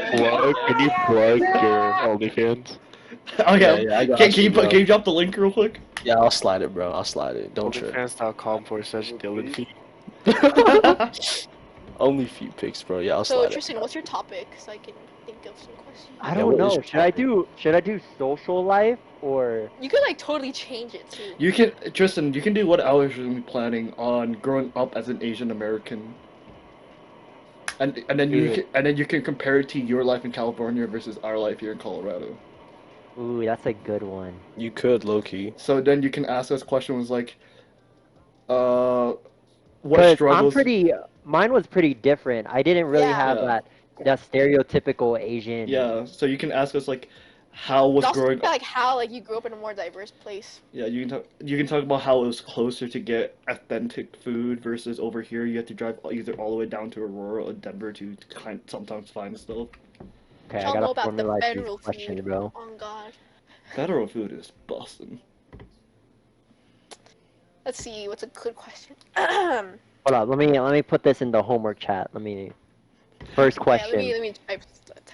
Can you plug your OnlyFans? Okay, Yeah, I got can you, bro. can you drop the link real quick? Yeah, I'll slide it, bro. I'll slide it. Don't trip. OnlyFans.com/Dylan feet. Only feet pics, bro. Yeah, I'll So slide Tristan, it. what's your topic? So I can think of some questions. I Yeah, don't what is know. your Should I do social life or You could like totally change it too. You can, Tristan. You can do what I was really planning on growing up as an Asian American. And then Dude. you can compare it to your life in California versus our life here in Colorado. Ooh, that's a good one. You could, low key. So then you can ask us questions like, what 'Cause struggles? mine was pretty different. I didn't really Yeah. have Yeah. that stereotypical Asian. Yeah. So you can ask us like, how was But also growing up? like how like you grew up in a more diverse place. Yeah, you can talk about how it was closer to get authentic food versus over here you have to drive either all the way down to Aurora or Denver to sometimes find stuff. Okay, I Y'all know gotta about the formulate federal these questions, food. bro. Oh God. Federal food is busting. Let's see. What's a good question? Hold up, let me put this in the homework chat. First Yeah, question. let me type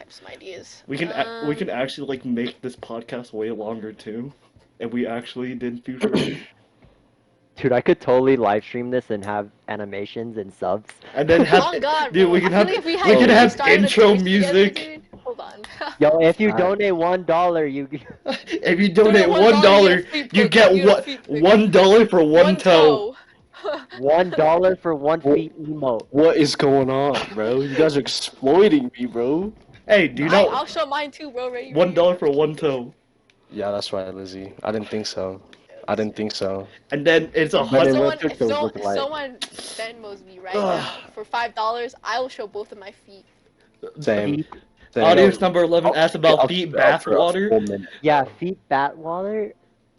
some ideas. We can actually like make this podcast way longer too, and we actually did future. Dude, I could totally live stream this and have animations and subs. And then have Oh God, dude, bro. we can I have feel like if we had, can if have started a intro Twitch together, music. dude. Hold on. Yo, if you Alright. donate $1, you If you donate $1, $1, you you get get a what free pic. $1 for one toe. $1 for one feet emote. What is going on, bro? You guys are exploiting me, bro. Hey, do you know I'll show mine too, bro. Ready? $1 for one toe? Yeah, that's right, Lizzie. I didn't think so. I didn't think so. And then it's a If Brendan, hundred. what's your toes looking like? someone Venmos me right Ugh. now for $5, I will show both of my feet. Same. Feet. Same. Audience number 11 I'll asked keep about I'll feet keep it up bath for a water. full minute. Yeah, feet bat water.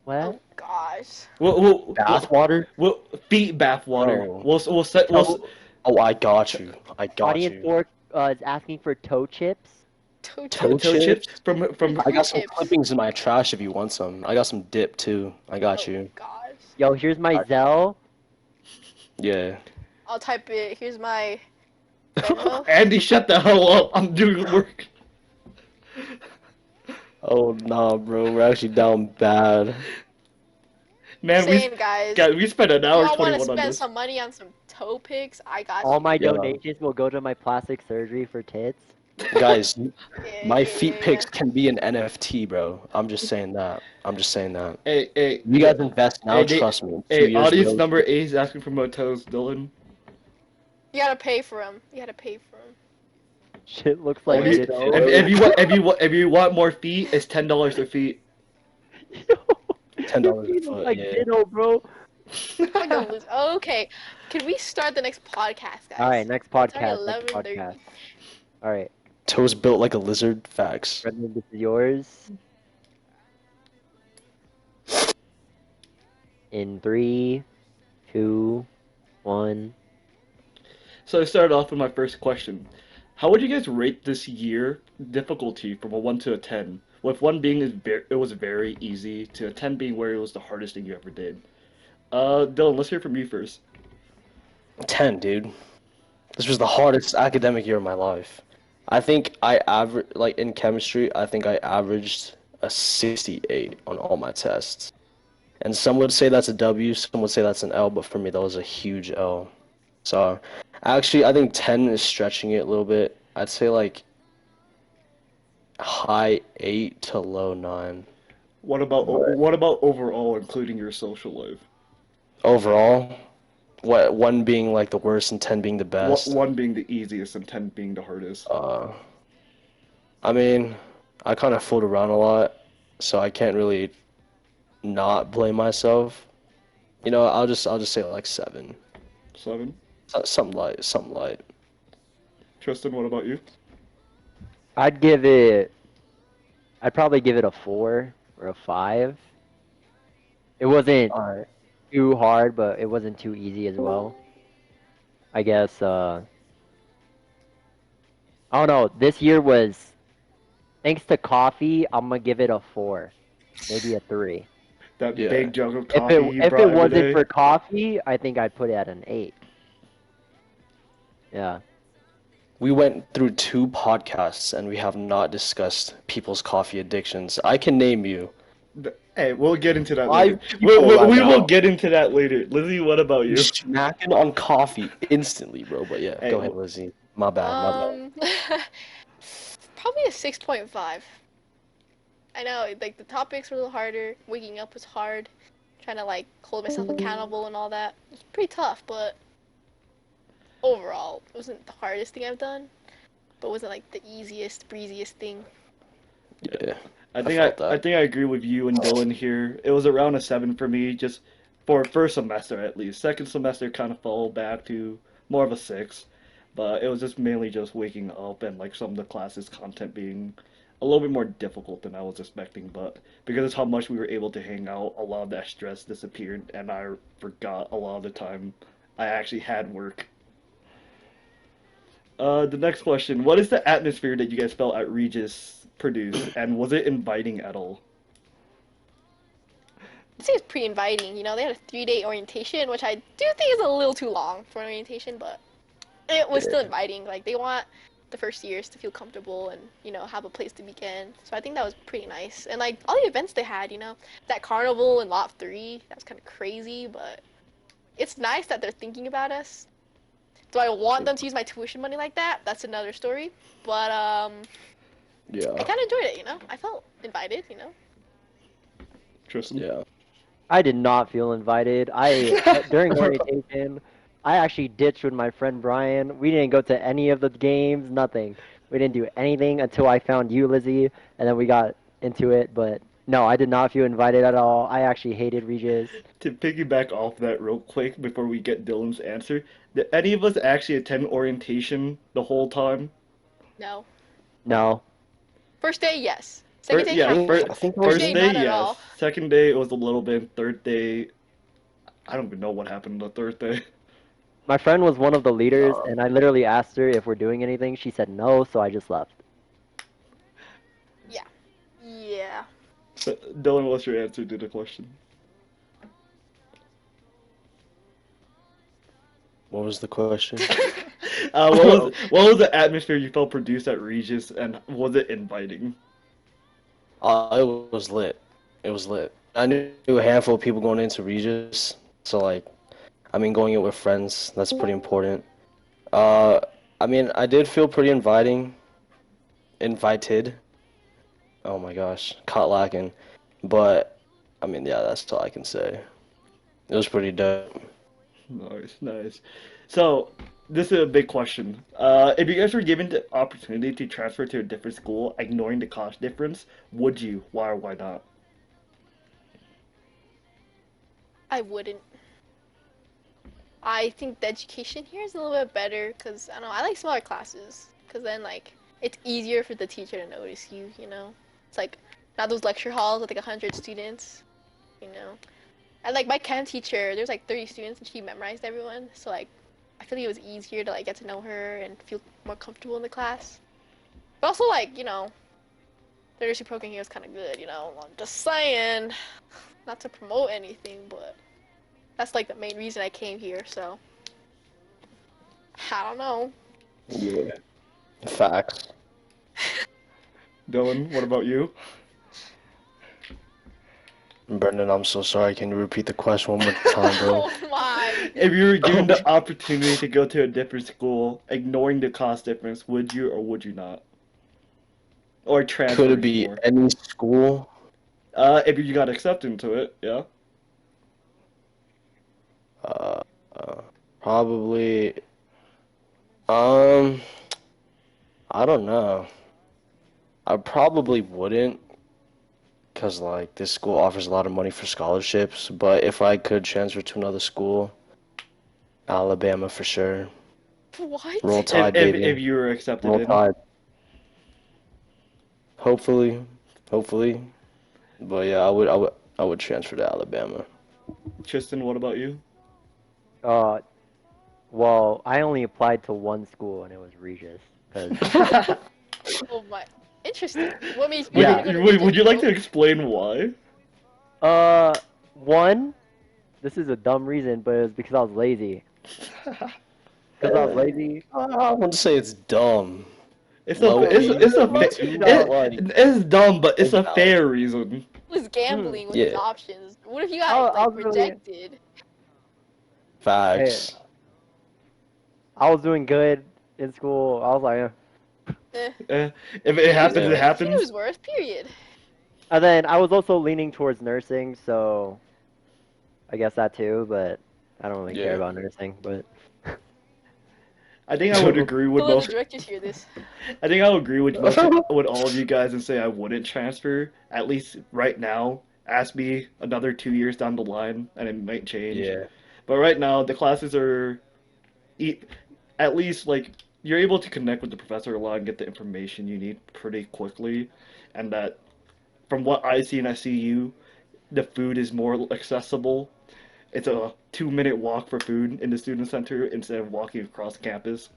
What? Oh gosh. Bath water? Feet bath water. Oh. We'll set. Oh, I got you. I got Audience you. 4 is asking for toe chips. Toe Toe toe chips from I got some chips. clippings in my trash if you want some. I got some dip too. I got Oh, you. gosh. Yo, here's my Zelle. Yeah. I'll type it. Here's my Venmo. Andy, shut the hell up! I'm doing work. Oh nah, bro. We're actually down bad. Man, Saying, guys. we spent an hour Y'all want 21 to on spend this. some money on some toe pics? I got All you. my Yeah. donations will go to my plastic surgery for tits. Guys, Yeah, my yeah, feet yeah, pics can be an NFT, bro. I'm just saying that. I'm just saying that. Hey, You guys invest now, Hey, trust me. In 2 hey, years, audience bro, number 8 is asking for more toes, Dylan. You gotta pay for them. You gotta pay for them. Shit looks like If you- ditto. If you want more feet, it's $10 a feet. Yo, $10 your a feet look foot, like yeah. ditto, bro. I'm gonna lose. Okay, can we start the next podcast, guys? All right, next It's already podcast. Next 11:30. podcast. All right, Toes built like a lizard. Facts. Brendan, this is yours. In 3, 2, 1. So I started off with my first question. How would you guys rate this year difficulty from a 1 to a 10? With 1 being it was very easy, to a 10 being where it was the hardest thing you ever did. Dylan, let's hear from you first. 10, dude. This was the hardest academic year of my life. I think like in chemistry, I think I averaged a 68 on all my tests. And some would say that's a W, some would say that's an L, but for me that was a huge L. So actually I think 10 is stretching it a little bit. I'd say like high 8 to low 9. But What about overall, including your social life? overall, what one being like the worst and 10 being the What best. one being the easiest and 10 being the hardest? Uh, I mean, I kind of fooled around a lot, so I can't really not blame myself. I'll just say like 7. 7. Something light, something light. Tristan, what about you? I'd give it. I'd probably give it a 4 or a 5. It wasn't All right. too hard, but it wasn't too easy as well. I guess. I don't know. This year was thanks to coffee. I'm gonna give it a 4, maybe a 3. That Yeah. big jug of If coffee it you if it brought every wasn't day? for coffee, I think I'd put it at an 8. Yeah. We went through 2 podcasts and we have not discussed people's coffee addictions. I can name you Hey, we'll get into that later. 5 people right We will now get into that later. Lizzie, what about you? smacking on coffee instantly, bro. But yeah, Hey, go ahead, Lizzie. My bad, my bad. Probably a 6.5. I know, like the topics were a little harder. Waking up was hard. Trying to like hold myself accountable and all that. It was pretty tough, but overall, it wasn't the hardest thing I've done, but it wasn't like the easiest, breeziest thing. Yeah, I I think felt I that. think I agree with you and Dylan here. It was around a 7 for me, just for first semester at least. Second semester kind of fell back to more of a 6, but it was just mainly just waking up and like some of the classes content being a little bit more difficult than I was expecting. But because of how much we were able to hang out, a lot of that stress disappeared, and I forgot a lot of the time I actually had work. The next question: what is the atmosphere that you guys felt at Regis produce, and was it inviting at all? I'd say it's pretty inviting. You know, they had a 3-day orientation, which I do think is a little too long for an orientation, but it was still Yeah, inviting. Like they want the first years to feel comfortable and have a place to begin. So I think that was pretty nice. And like all the events they had, that carnival in Lot 3, that was kind of crazy, but it's nice that they're thinking about us. Do I want them to use my tuition money like that? That's another story. But I yeah, kind of enjoyed it. I felt invited. Tristan? yeah. I did not feel invited. During orientation, I actually ditched with my friend Brian. We didn't go to any of the games, nothing. We didn't do anything until I found you, Lizzie, and then we got into it. But no, I did not feel invited at all. I actually hated Regis. To piggyback off that real quick before we get Dylan's answer, did any of us actually attend orientation the whole time? No. No. First day, yes. Second day, Yeah, kind of. I think it was Third first day, me. day, not at yes. all. Second day, it was a little bit. Third day, I don't even know what happened the third day. My friend was one of the leaders, Uh, and I literally asked her if we're doing anything. She said no, so I just left. Yeah. Yeah. So, Dylan, what's your answer to the question? what was the question? What was the atmosphere you felt produced at Regis, and was it inviting? It was lit. It was lit. I knew a handful of people going into Regis, so like, I mean, going in with friends, that's pretty important. Uh, I mean, I did feel pretty invited. Oh my gosh, caught lacking. But I mean, yeah, that's all I can say. It was pretty dope. Nice, nice. So, this is a big question. If you guys were given the opportunity to transfer to a different school, ignoring the cost difference, would you? Why or why not? I wouldn't. I think the education here is a little bit better because I don't know. I like smaller classes because then like it's easier for the teacher to notice you. It's like not those lecture halls with like 100 students. You know. And like my chem teacher, there's like 30 students and she memorized everyone. So like I feel like it was easier to like get to know her and feel more comfortable in the class. But also like the nursing program here was kind of good. I'm just saying, not to promote anything, but that's like the main reason I came here. So I don't know. Yeah. Facts. Dylan, what about you? Brendan, I'm so sorry. Can you repeat the question one more time, bro? Oh my. If you were given Oh, the opportunity to go to a different school, ignoring the cost difference, would you or would you not? Or could transfer it be for? any school? If you got accepted into it, yeah. Uh, Probably. Um, I don't know. I probably wouldn't, cause like this school offers a lot of money for scholarships. But if I could transfer to another school, Alabama for sure. Roll What? Tide, If baby. you were accepted Roll in. Tide. Hopefully, hopefully. But yeah, I would transfer to Alabama. Tristan, what about you? Uh, well, I only applied to one school and it was Regis, because Oh my. Interesting. What made you Would want to yeah, go to you Regis, would you like bro? to explain why? uh, one, this is a dumb reason, but it was because I was lazy. Because I was lazy. I wouldn't say it's dumb. It's a Low key, me too, but No, like it's dumb, but it's it's a valid. fair reason. He was hmm, gambling with his Yeah, options. What if you I, got I like was really, rejected? hey, facts. I was doing good in school. I was like, Eh, Eh, if it choose happens, it Yeah, worth. happens. Choose worth. Period. and then I was also leaning towards nursing, so I guess that too, but I don't really care yeah. about nursing, but I think I would agree with Don't let the most. directors hear this. I think I would agree with with all of you guys and say I wouldn't transfer at least right now. Ask me another 2 years down the line, and it might change. Yeah, But right now, the classes are e- at least like you're able to connect with the professor a lot and get the information you need pretty quickly, and that from what I see and I see you, the food is more accessible. It's a 2 minute walk for food in the student center instead of walking across campus.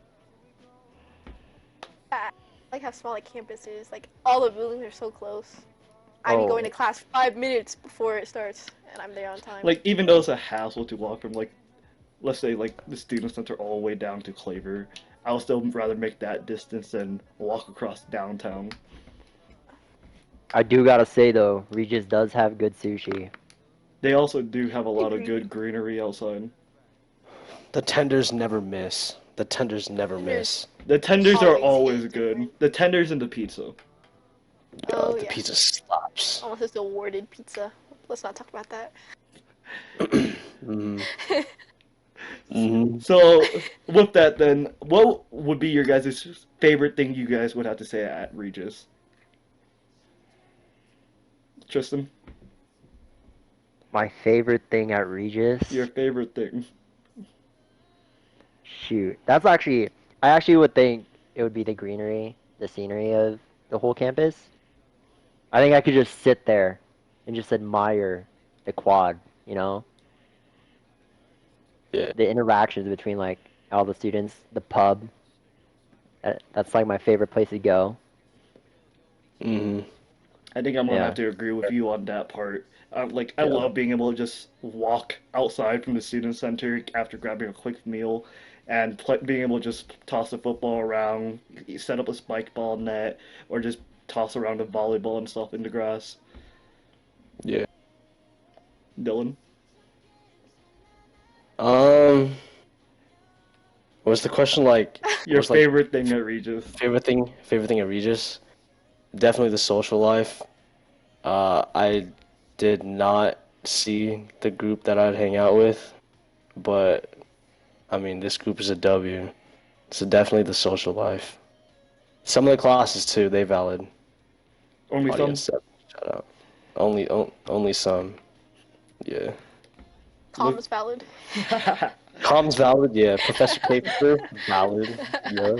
I like how small like campus is. Like all the buildings are so close. I be going oh, to class 5 minutes before it starts, and I'm there on time. Like even though it's a hassle to walk from like let's say like the student center all the way down to Claver, I would still rather make that distance than walk across downtown. I do gotta say though, Regis does have good sushi. They also do have a I lot of agree. good greenery outside. the tenders never miss. The tenders never And there's miss. The tenders are always always hit good. different. The tenders and the pizza. Oh The yeah, pizza slaps. almost just awarded pizza. Let's not talk about that. Hmm. Hmm. So with that, then, what would be your guys' favorite thing you guys would have to say at Regis? Tristan, My favorite thing at Regis, your favorite thing? shoot, that's actually, I actually would think it would be the greenery, the scenery of the whole campus. I think I could just sit there and just admire the quad, you know, Yeah. the interactions between like all the students, the pub. That's like my favorite place to go. Hmm. I think I'm gonna have Yeah. to agree with you on that part. Like, I Yeah. love being able to just walk outside from the student center after grabbing a quick meal, and being able to just toss a football around, set up a spike ball net, or just toss around a volleyball and stuff in the grass. Yeah. Dylan, Um, what's the question like? your What's like favorite thing at Regis? favorite thing? Favorite thing at Regis? Definitely the social life. I did not see the group that I'd hang out with, but I mean, this group is a W. So definitely the social life. Some of the classes too, they valid. Only some? Audience, shout out. Only some. Yeah. Calm Look. is valid. Comms valid, yeah. Professor Paper, valid, yeah.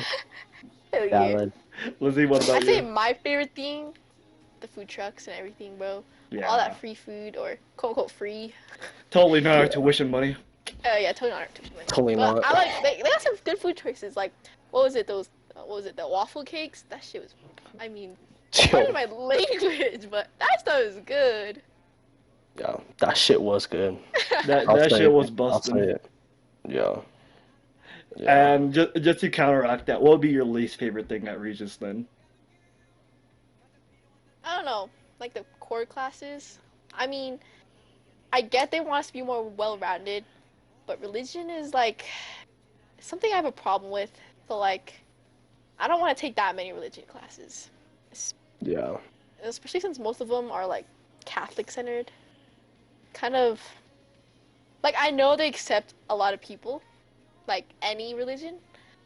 Hell yeah. Valid. Lizzie, what about I'd say you? my favorite thing, the food trucks and everything, bro. All Yeah. that free food or quote unquote free. Totally not our Yeah. tuition money. Oh yeah, totally not our tuition money. Totally But not. I like they got some good food choices. Like what was it? What was it? The waffle cakes. That shit was. I mean, pardon Yo, my language, but that stuff is good. yeah, that shit was good. That I'll that say shit it. was I'll say busting. it. Yeah. Yeah. And just to counteract that, what would be your least favorite thing at Regis then? I don't know, like the core classes. I mean, I get they want us to be more well-rounded, but religion is like something I have a problem with. So like, I don't want to take that many religion classes, Yeah. especially since most of them are like Catholic-centered. Kind of like I know they accept a lot of people, like any religion,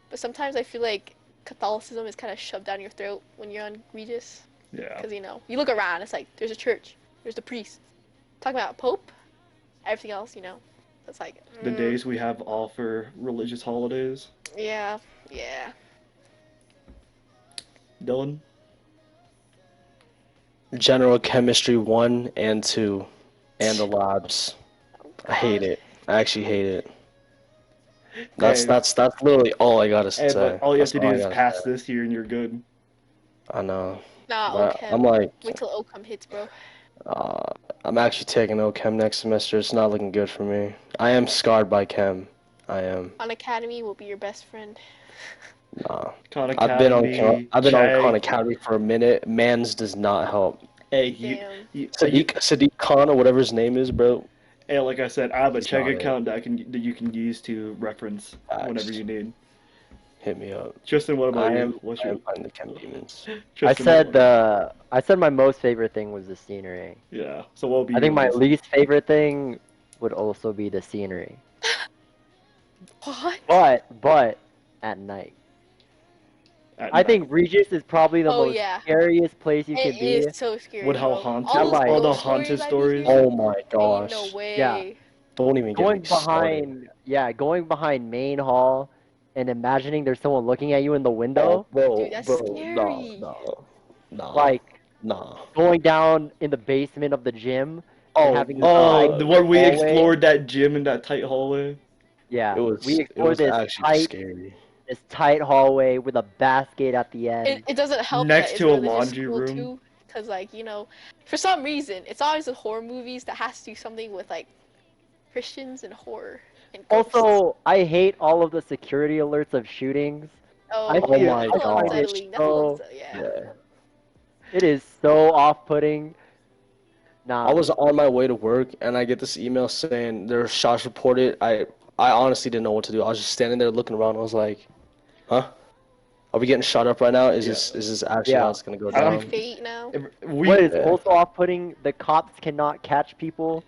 but sometimes I feel like Catholicism is kind of shoved down your throat when you're on Regis. Yeah. Because, you know, you look around, it's like, there's a church, there's the priest. Talking about Pope, everything else, you know. It's like, The days we have off for religious holidays. yeah, yeah. Dylan? General Chemistry 1 and 2, and the labs. Oh, I hate God. it. I actually hate it. That's Hey. that's that's literally all I gotta Hey, say. but all you have That's to do all I is gotta pass say. this year and you're good. I know. Nah, But OChem. I'm like, Wait till OChem hits, bro. I'm actually taking OChem next semester. It's not looking good for me. I am scarred by chem. I am. On Academy will be your best friend. Nah. Khan I've been on Academy, I've been on Khan Jag. Academy for a minute. Mans does not help. Hey, Damn. Sadiq Khan or whatever his name is, bro. hey, like I said, I have a It's check not it. account that you can use to reference whenever Facts. you need. Hit me up. Tristan, what about I you? am What's I your am fighting the chem demons. Tristan, what about I said my most favorite thing was the scenery. you? Yeah. So what would be I your think my least? least favorite thing would also be the scenery. What? But at night. At I night? think Regis is probably the Oh, most yeah. scariest place you It can be. is so scary, With how bro. haunted, All those like- all the ghost haunted I be stories. hearing, Oh my ain't gosh. no way. Yeah. Don't even get Going me started. going behind main hall and imagining there's someone looking at you in the window. Dude, that's scary. No, Like nah. going down in the basement of the gym and Oh, having Oh, tight when we hallway. explored that gym in that tight hallway. Yeah, it we was explored actually scary. this tight hallway with a basket at the end. It doesn't help Next that it's to a religious laundry school room. too, because like you know, for some reason it's always the horror movies that has to do something with like Christians and horror and ghosts. Also, I hate all of the security alerts of shootings. Oh, I feel- that's my a little gosh. unsettling. That's a little, yeah. Yeah. It is so off-putting. Nah. I was on my way to work and I get this email saying there were shots reported. I honestly didn't know what to do. I was just standing there looking around. I was like, huh? Are we getting shot up right now? Is this actually how it's gonna go Is that down? like fate now? What is Yeah. also off-putting? The cops cannot catch people.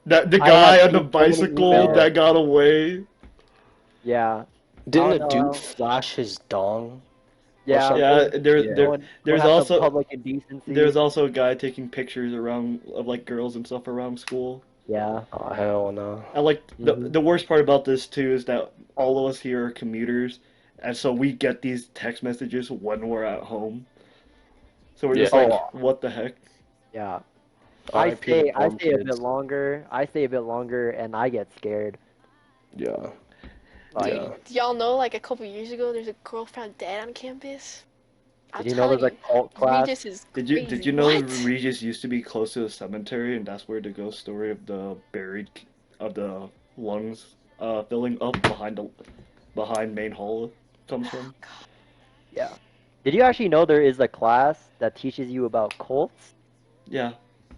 The I guy have on the seen so many bicycle emails. that got away. Yeah. Didn't Oh, a no. dude flash his dong? Yeah. something? Yeah, there's Yeah. there there's have some also public indecency. there's also a guy taking pictures around of like girls and stuff around school. Yeah. Oh hell no. And like Mhm. the worst part about this too is that all of us here are commuters, and so we get these text messages when we're at home. So we're just Yeah. like, what the heck? Yeah. RIP the I dorm stay a bit kids. longer. I stay a bit longer, and I get scared. Yeah. Like, Yeah. Do y'all know like a couple years ago there's a girl found dead on campus? I'm did you know there's telling a cult class? Regis is Did crazy. you know What? Regis used to be close to the cemetery, and that's where the ghost story of the lungs filling up behind main hall comes from? Yeah. Did you actually know there is a class that teaches you about cults? Yeah.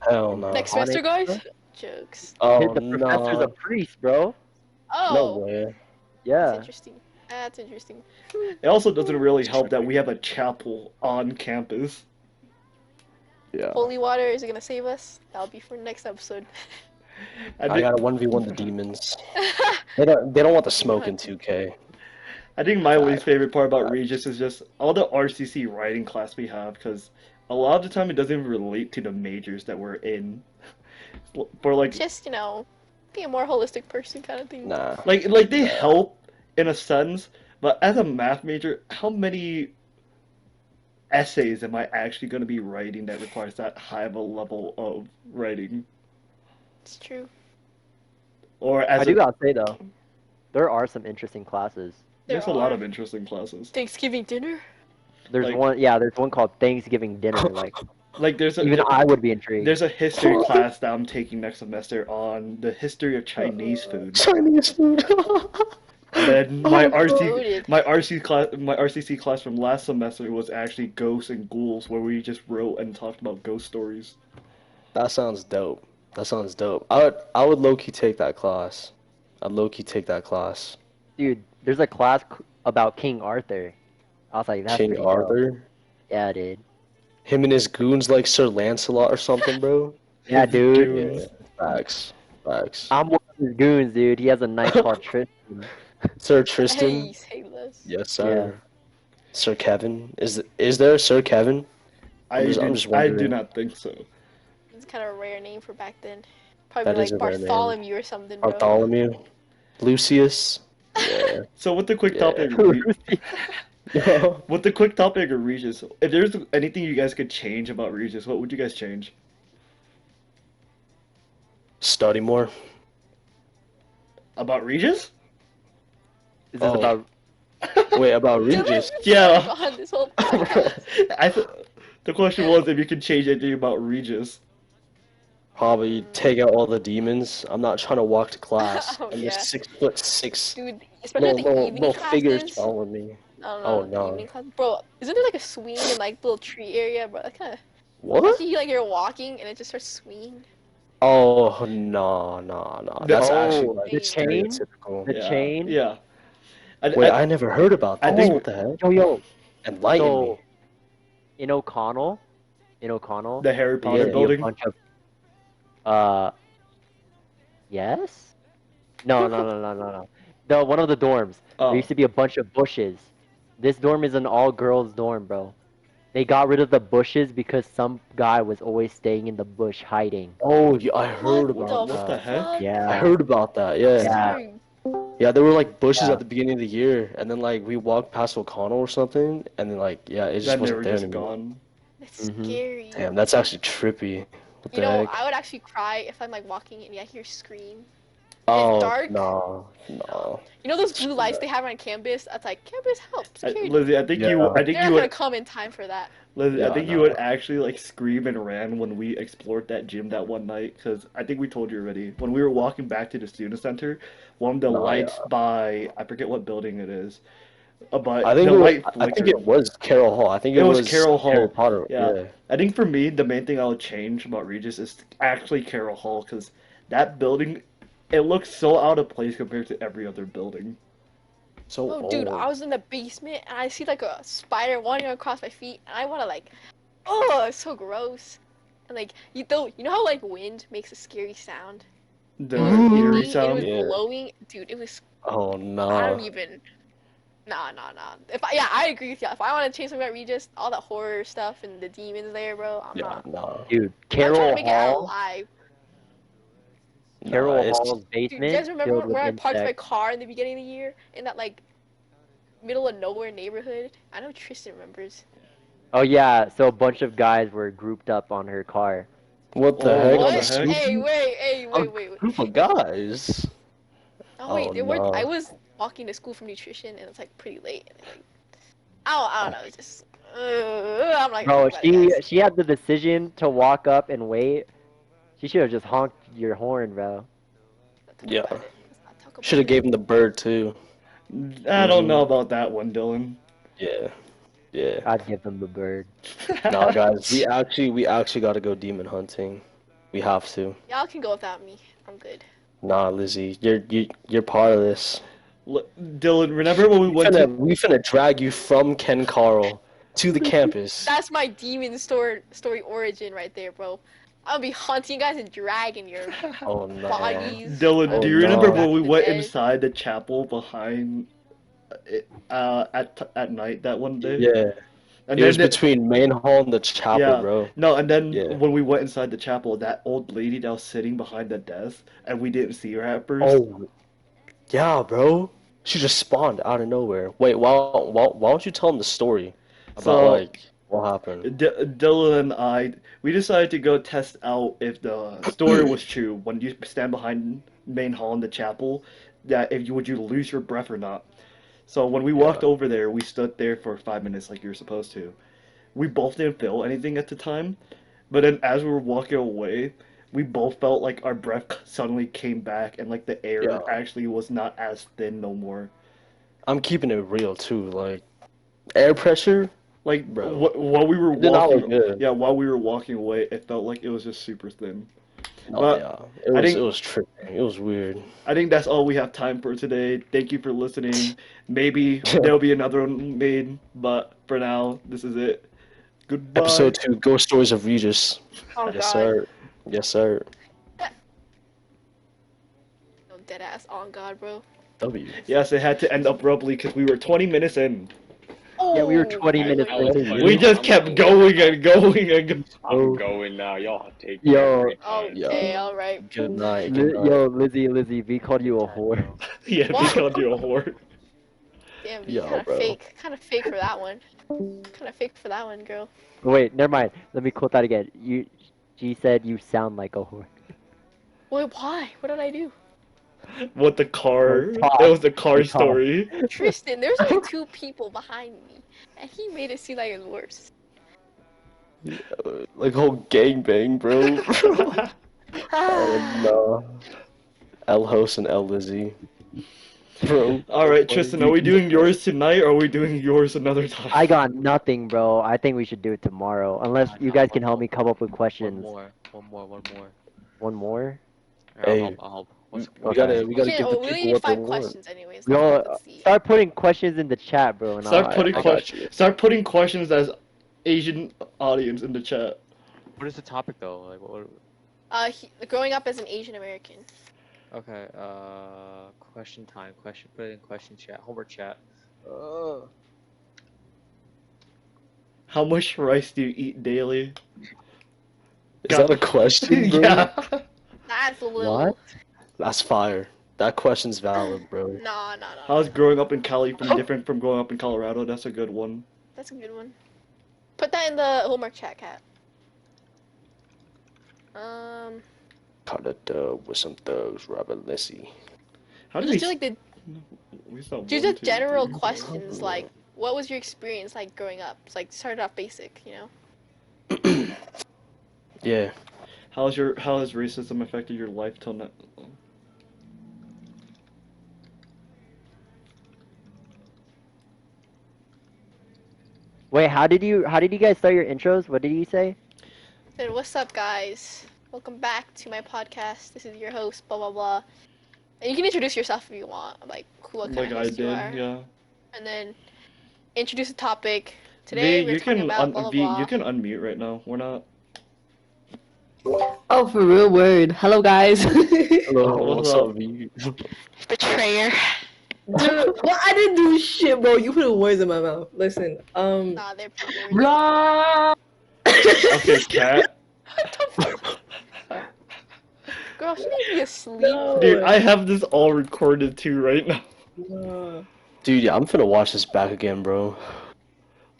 Hell no. Next semester, Haunted guys? stuff? Jokes. Oh The professor's a no. priest, bro. Oh, No way. that's Yeah. interesting. That's interesting. It also doesn't really help that we have a chapel on campus. Yeah. Holy water is it gonna save us? That'll be for next episode. I, I think, gotta 1v1 the demons. They don't want the smoke in 2K. I think my least Facts. favorite part about Regis is just all the RCC writing class we have, because a lot of the time it doesn't even relate to the majors that we're in. For like, Just, you know, be a more holistic person kind of thing. Nah. like they help in a sense, but as a math major, how many essays am I actually going to be writing that requires that high of a level of writing? It's true. Or as I do gotta say though, there are some interesting classes. there's There a lot are. of interesting classes. Thanksgiving dinner? There's Like- there's one called Thanksgiving dinner. Like Like there's even I would be intrigued. there's a history class that I'm taking next semester on the history of Chinese food. Chinese food. And then my Loaded. RCC class from last semester was actually ghosts and ghouls, where we just wrote and talked about ghost stories. That sounds dope. That sounds dope. I would low key take that class. I'd low key take that class. Dude, there's a class about King Arthur. I was like, that's King pretty dope. Arthur. Yeah, dude. Him and his goons like Sir Lancelot or something, bro. Yeah, His dude. Yeah, goons. facts, facts. I'm one of his goons, dude. He has a knight called Tristan. Sir Hey, Tristan. say less. Yes, Yeah. sir. Sir Kevin. Is there a Sir Kevin? I'm just I do wondering. not think so. It's kind of a rare name for back then. Probably That is like a rare name. Bartholomew or something, bro. Bartholomew. Lucius. Yeah. So with the quick Yeah. topic, with the quick topic of Regis, if there's anything you guys could change about Regis, what would you guys change? Study more. About Regis? Is this Oh. about Wait, about Dylan's Regis. been Yeah. stuck on this whole podcast. The question was if you could change anything about Regis. Probably take out all the demons. I'm not trying to walk to class. Oh, I'm yeah. just 6'6". Dude, especially the evening Little figures classes. following me. I don't Oh, know, the no. evening class. Bro, isn't there like a swing in like little tree area, bro? That kind of. What? See, like you're walking and it just starts swinging. Oh no. That's actually Oh, like the chain? stereotypical. The chain? Yeah. Wait, I never heard about I that. think- What the heck? Yo. Enlighten So, me. in O'Connell, the Harry there Potter used to be a building. bunch of, yes? No. The one of the dorms. Oh. There used to be a bunch of bushes. This dorm is an all-girls dorm, bro. They got rid of the bushes because some guy was always staying in the bush hiding. Oh, yeah, I heard What about the What the that. heck? fuck? Yeah. I heard about that. Yeah. Yeah. Scary. Yeah, there were like bushes Yeah. at the beginning of the year, and then like we walked past O'Connell or something, and then like yeah, it just Then they wasn't were there just anymore. gone. It's Mhm. scary. Damn, that's actually trippy. What the You know, heck? I would actually cry if I'm like walking and I hear scream. Oh dark. no. You know those blue lights they have on campus? That's like campus help security. Lizzie, I think you. Yeah. I think They're you not gonna would. come in time for that. Lizzie, I Yeah, think I you would know. actually like scream and ran when we explored that gym that one night. Because I think we told you already. When we were walking back to the student center, one of the No, lights yeah. by I forget what building it is, but I think the it was, light I think flickered. it was Carroll Hall. I think It it was was Carroll Harry Hall. Potter. Yeah. Yeah. I think for me, the main thing I would change about Regis is actually Carroll Hall because that building, it looks so out of place compared to every other building. So Oh, dude, old. I was in the basement and I see like a spider wandering across my feet, and I wanna like, oh, it's so gross. And like, you know how like wind makes a scary sound? The It was eerie windy and it sound. was Yeah. blowing, dude. It was. Oh I don't no. even. Nah. Yeah, I agree with you. If I want to change something about Regis, all that horror stuff and the demons there, bro, I'm Yeah, not. no. Dude, I'm trying Carroll to make it out Hall, alive. Carroll it's Hall's Dude, you basement guys remember filled with when I parked my insects. car in the beginning of the year in that like middle of nowhere neighborhood? I know Tristan remembers. Oh yeah, so a bunch of guys were grouped up on her car. what the Oh, heck? what On the the heck? Hey, Scoopy? wait. A group of guys. Oh wait, Oh, they were. no. I was walking to school from nutrition, and it's like pretty late. And like, I don't know. It's just. I'm like. Bro, think about it, guys. she had the decision to walk up and wait. She should have just honked your horn, bro. Let's not talk Yeah. about it. Let's not talk about Should have it. gave him the bird too. I don't know about that one, Dylan. Yeah. Yeah. I'd give them the bird. No, guys, we actually got to go demon hunting. We have to. Y'all can go without me. I'm good. Nah, Lizzie, you're part of this. Dylan, remember when we went to? We finna drag you from Ken Carl to the campus. That's my demon story origin right there, bro. I'll be hunting you guys and dragging your Oh no. bodies. Dylan, Oh, do you remember no. when we Back to went bed. inside the chapel behind at night that one day? Yeah. And It was then between main hall and the chapel, yeah, bro. no, and then Yeah. when we went inside the chapel, that old lady that was sitting behind the desk, and we didn't see her at first. Oh. Yeah, bro. She just spawned out of nowhere. Wait, why don't you tell him the story about So- like what happened? Dylan and I, we decided to go test out if the story was true when you stand behind main hall in the chapel, that if you would you lose your breath or not. So when we walked over there, we stood there for 5 minutes like you're supposed to. We both didn't feel anything at the time, but then as we were walking away, we both felt like our breath suddenly came back and like the air Yeah. actually was not as thin no more. I'm keeping it real too. Like air pressure. Like Bro. while we were It did not look walking, good. yeah, while we were walking away, it felt like it was just super thin. Oh But yeah, it I was think trippy. It was weird. I think that's all we have time for today. Thank you for listening. Maybe there'll be another one made, but for now, this is it. Goodbye. Episode 2, Ghost Stories of Regis. Oh Yes, God. sir. Yes, sir. No dead ass on God, bro. W. Yes, it had to end abruptly because we were 20 minutes in. Yeah, we were Oh, 20 boy. minutes I was in. funny. We just I'm kept going. going and going and going. I'm Oh, going now. Y'all take yo, every time. Okay, Yo. all right. Good night. Good night. Yo, Lizzie, V called you a whore. Yeah, we What? called you a whore. Damn, you Yo, bro. kind of fake for that one. Kind of fake for that one, girl. Wait, never mind. Let me quote that again. She said you sound like a whore. Wait, why? What did I do? What the car? No, talk. It was the car The talk. story. Tristan, there's only 2 people behind me, and he made it seem like it was worse. Like whole gangbang, bro. Oh no. L host and L Lizzie. Bro. All right, Tristan, are we doing yours tonight or are we doing yours another time? I got nothing, bro. I think we should do it tomorrow. Unless I you got guys can one help me come up with One questions. more. One more? Hey, I'll help. we Okay. gotta We give the we people need what they 5 want. questions anyways. Yo, Let's see. start putting questions in the chat, bro. And Start I'll, putting I got you. Start putting questions as Asian audience in the chat. What is the topic though? Like what? Growing up as an Asian American. Okay. Question time. Question. Put it in question chat. Homework chat. How much rice do you eat daily? Is that a question, bro? Yeah. That's a little. What? That's fire. That question's valid, bro. Nah. How's growing up in Cali different from growing up in Colorado? That's a good one. That's a good one. Put that in the homework chat, Cat. Caught a dub with some thugs, Robert Lissy. How did Just do like the we saw just one, the two, general three, four. questions like what was your experience like growing up? It's like start off basic, you know. Yeah. How has racism affected your life till now? Wait, how did you guys start your intros? What did you say? Then what's up, guys? Welcome back to my podcast. This is your host, blah blah blah. And you can introduce yourself if you want, like what kind Like of I host you did, are, yeah. and then introduce a topic. Today we're talking about blah blah blah. you can unmute right now. We're not. Oh, for real word. Hello, guys. Hello, Oh, what's what's up, up? V? Betrayer. Dude, well, I didn't do shit, bro. You put words in my mouth. Listen, Nah, they're blah. Okay, cat. Girl, she need to be asleep. No. Dude, I have this all recorded too right now. Dude, yeah, I'm finna watch this back again, bro.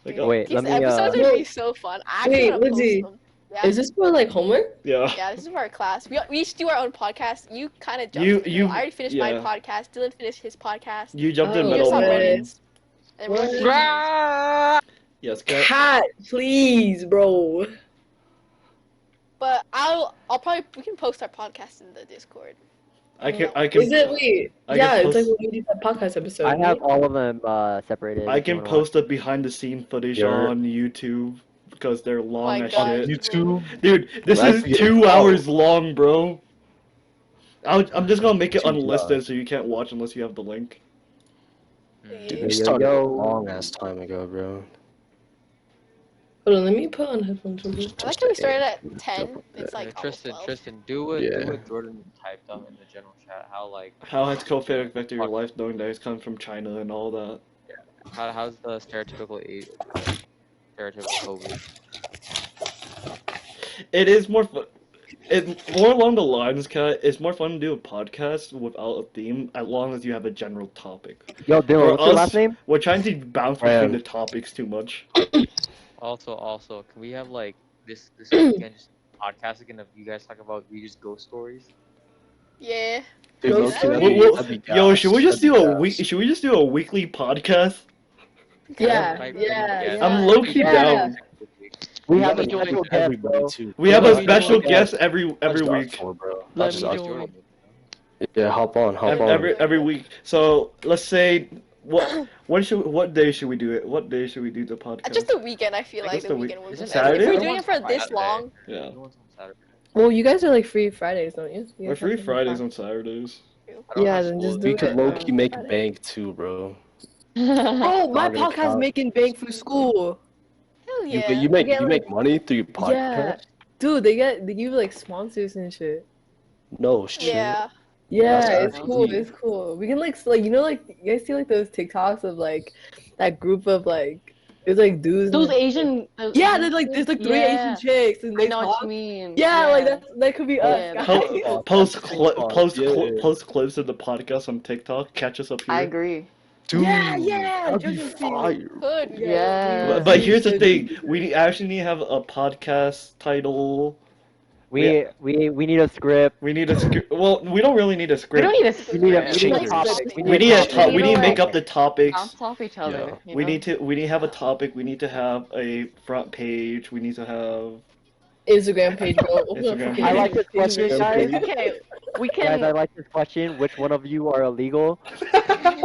Like, Dude, Wait, these let me, episodes are gonna be so fun. I actually Wait, wanna post Lizzie. them. Yeah. Is this for like homework? yeah. Yeah, this is for our class. We each do our own podcast. You kind of jumped You- in the you- middle. I already finished my yeah. podcast. Dylan finished his podcast. You jumped in Oh, the You middle saw of okay. mine. Brennan's. And we're gonna do these. Yes, cat. Cat, please, bro. But I'll probably we can post our podcast in the Discord. I can. Is it wait? I Yeah, can it's like post- when we did that podcast episode. I have all of them separated. I if you can wanna post the behind the scene footage Yeah. on YouTube because they're long my as God. shit. YouTube? Dude, this Right, is yeah. 2 Oh. hours long, bro. I'm just gonna make it Too unlisted long. so you can't watch unless you have the link. Dude, Yeah. we Yo, started yo. a long ass time ago, bro. Hold on, let me put on headphones. Real quick. I like how we started at 10. It's like almost 12. Tristan, do what Yeah. Jordan typed up in the general chat. How like How has COVID affected your life knowing that it's come from China and all that? how's the stereotypical COVID? It is more fun. It's more along the lines, Kat. It's more fun to do a podcast without a theme, as long as you have a general topic. Yo, Dylan, For what's your us, last name? We're trying to bounce Ryan. between the topics too much. Also, can we have like this weekend just podcast again of you guys talk about Regis ghost stories? Yeah. Dude, Go low-key, for that'd it. be- Well, that'd be yo, gas. should we just That'd do be a week? gas. Should we just do a weekly podcast? Yeah, Might be- yeah, yeah. I'm low-key Yeah. down. We Let have me a join special guest, Everybody bro. too. We have Let a me special join. guest every Not just us week. four, bro. Not Let just me us join. four. Yeah, hop on. Every week. So let's say what day should we do it? What day should we do the podcast? Just the weekend, I feel like Just the the week- weekend would be Isn't best. Saturday? If we're doing it for this Saturday. long, Yeah. No one's on Saturday. Well, you guys are like free Fridays, don't you? You We're guys free have something Fridays fun. and Saturdays. I don't Yeah, have then school. just We do could it. low key make Friday. bank too, bro. Bro, my Not gonna podcast count. making bank for school. Hell You yeah. you I make get you like make money through your yeah, podcast? dude. They give like sponsors and shit. No shit. Yeah. Yeah, That's it's cool. actually It's cool. We can like you know like you guys see like those TikToks of like that group of like it's like dudes and Those like Asian. yeah, there's like three Asian Yeah, chicks and I they know what talk. you mean. Yeah, like that could be Oh, us, Yeah, guys. that's TikTok. That's TikTok. Yeah. Post clips of the podcast on TikTok. Catch us up I here. agree. Dude, Yeah, that'd be Justin Bieber. fire. Could be. Yeah. But we here's the should thing: do we actually need to have a podcast title. We need a script. We need a script. Well, we don't really need a We script. don't need a We need a script. we need a Like topic. specific We We need need a a topic. top. You We know need to what? make up the topics. Bounce off each other. Yeah. You We know? need to. We need to have a topic. We need to have a front page. We need to have. Instagram page, bro. Open up Instagram fucking page. I like this question, Instagram guys. page. Okay, we Guys, I can. like this question. Which one of you are illegal?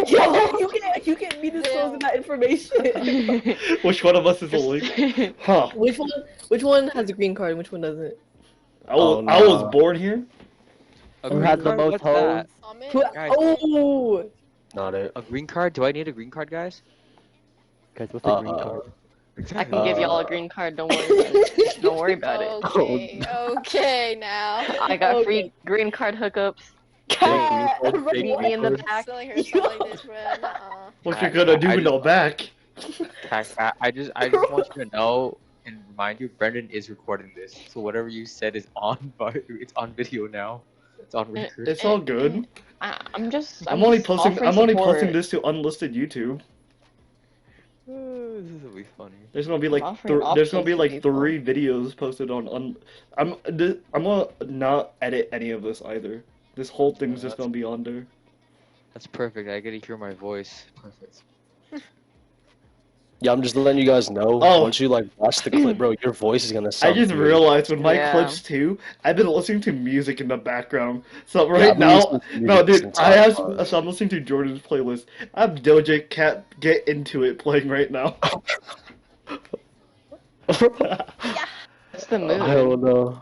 Yo, you can't be disclosing that information. Which one of us is illegal? Huh? Which one has a green card and which one doesn't? Oh, I was nah. born here. A Who green has the card? most What's hoes? that? Comment. Guys, Oh, Not it. a green card? Do I need a green card, guys? Guys, what's a green Uh, card? I can give y'all a green card. Don't worry about it. Don't worry about it. Okay. Okay. Now. I got Okay. free green card hookups. cat. Fake Right. Meet me in the back. Selling herself like this, bro. Nuh-uh. What you gonna do I in the back? I just want you to know and remind you, Brendan is recording this. So whatever you said is on, it's on video now. It's on record. It's all good. I'm just. I'm only just posting. offering I'm only posting support. this to unlisted YouTube. This will be funny. There's gonna be like Offering there's gonna be options like to people. 3 videos posted on. I'm gonna not edit any of this either. This whole thing's just gonna be on there. That's perfect. I get to hear my voice. Perfect. Yeah, I'm just letting you guys know. Oh. Once you like watch the clip, bro, your voice is gonna I sound. just beautiful. realized with my Yeah. clips too, I've been listening to music in the background. So Yeah, right I've been now, listening to no, music dude, since I have. time. So I'm listening to Jordan's playlist. I have Doja Cat Get Into It playing right now. It's the mood. I don't know.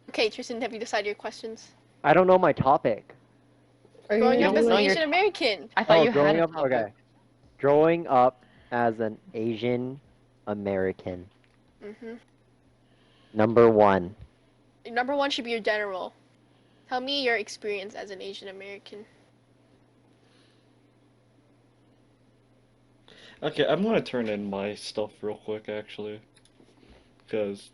Okay, Tristan, have you decided your questions? I don't know my topic. Are you Growing You up don't as an know your Asian American. I thought Oh, you had growing a up. topic. Okay. Growing up as an Asian American. Mm-hmm. Number 1. Number one should be your general. Tell me your experience as an Asian American. Okay, I'm gonna turn in my stuff real quick actually, because,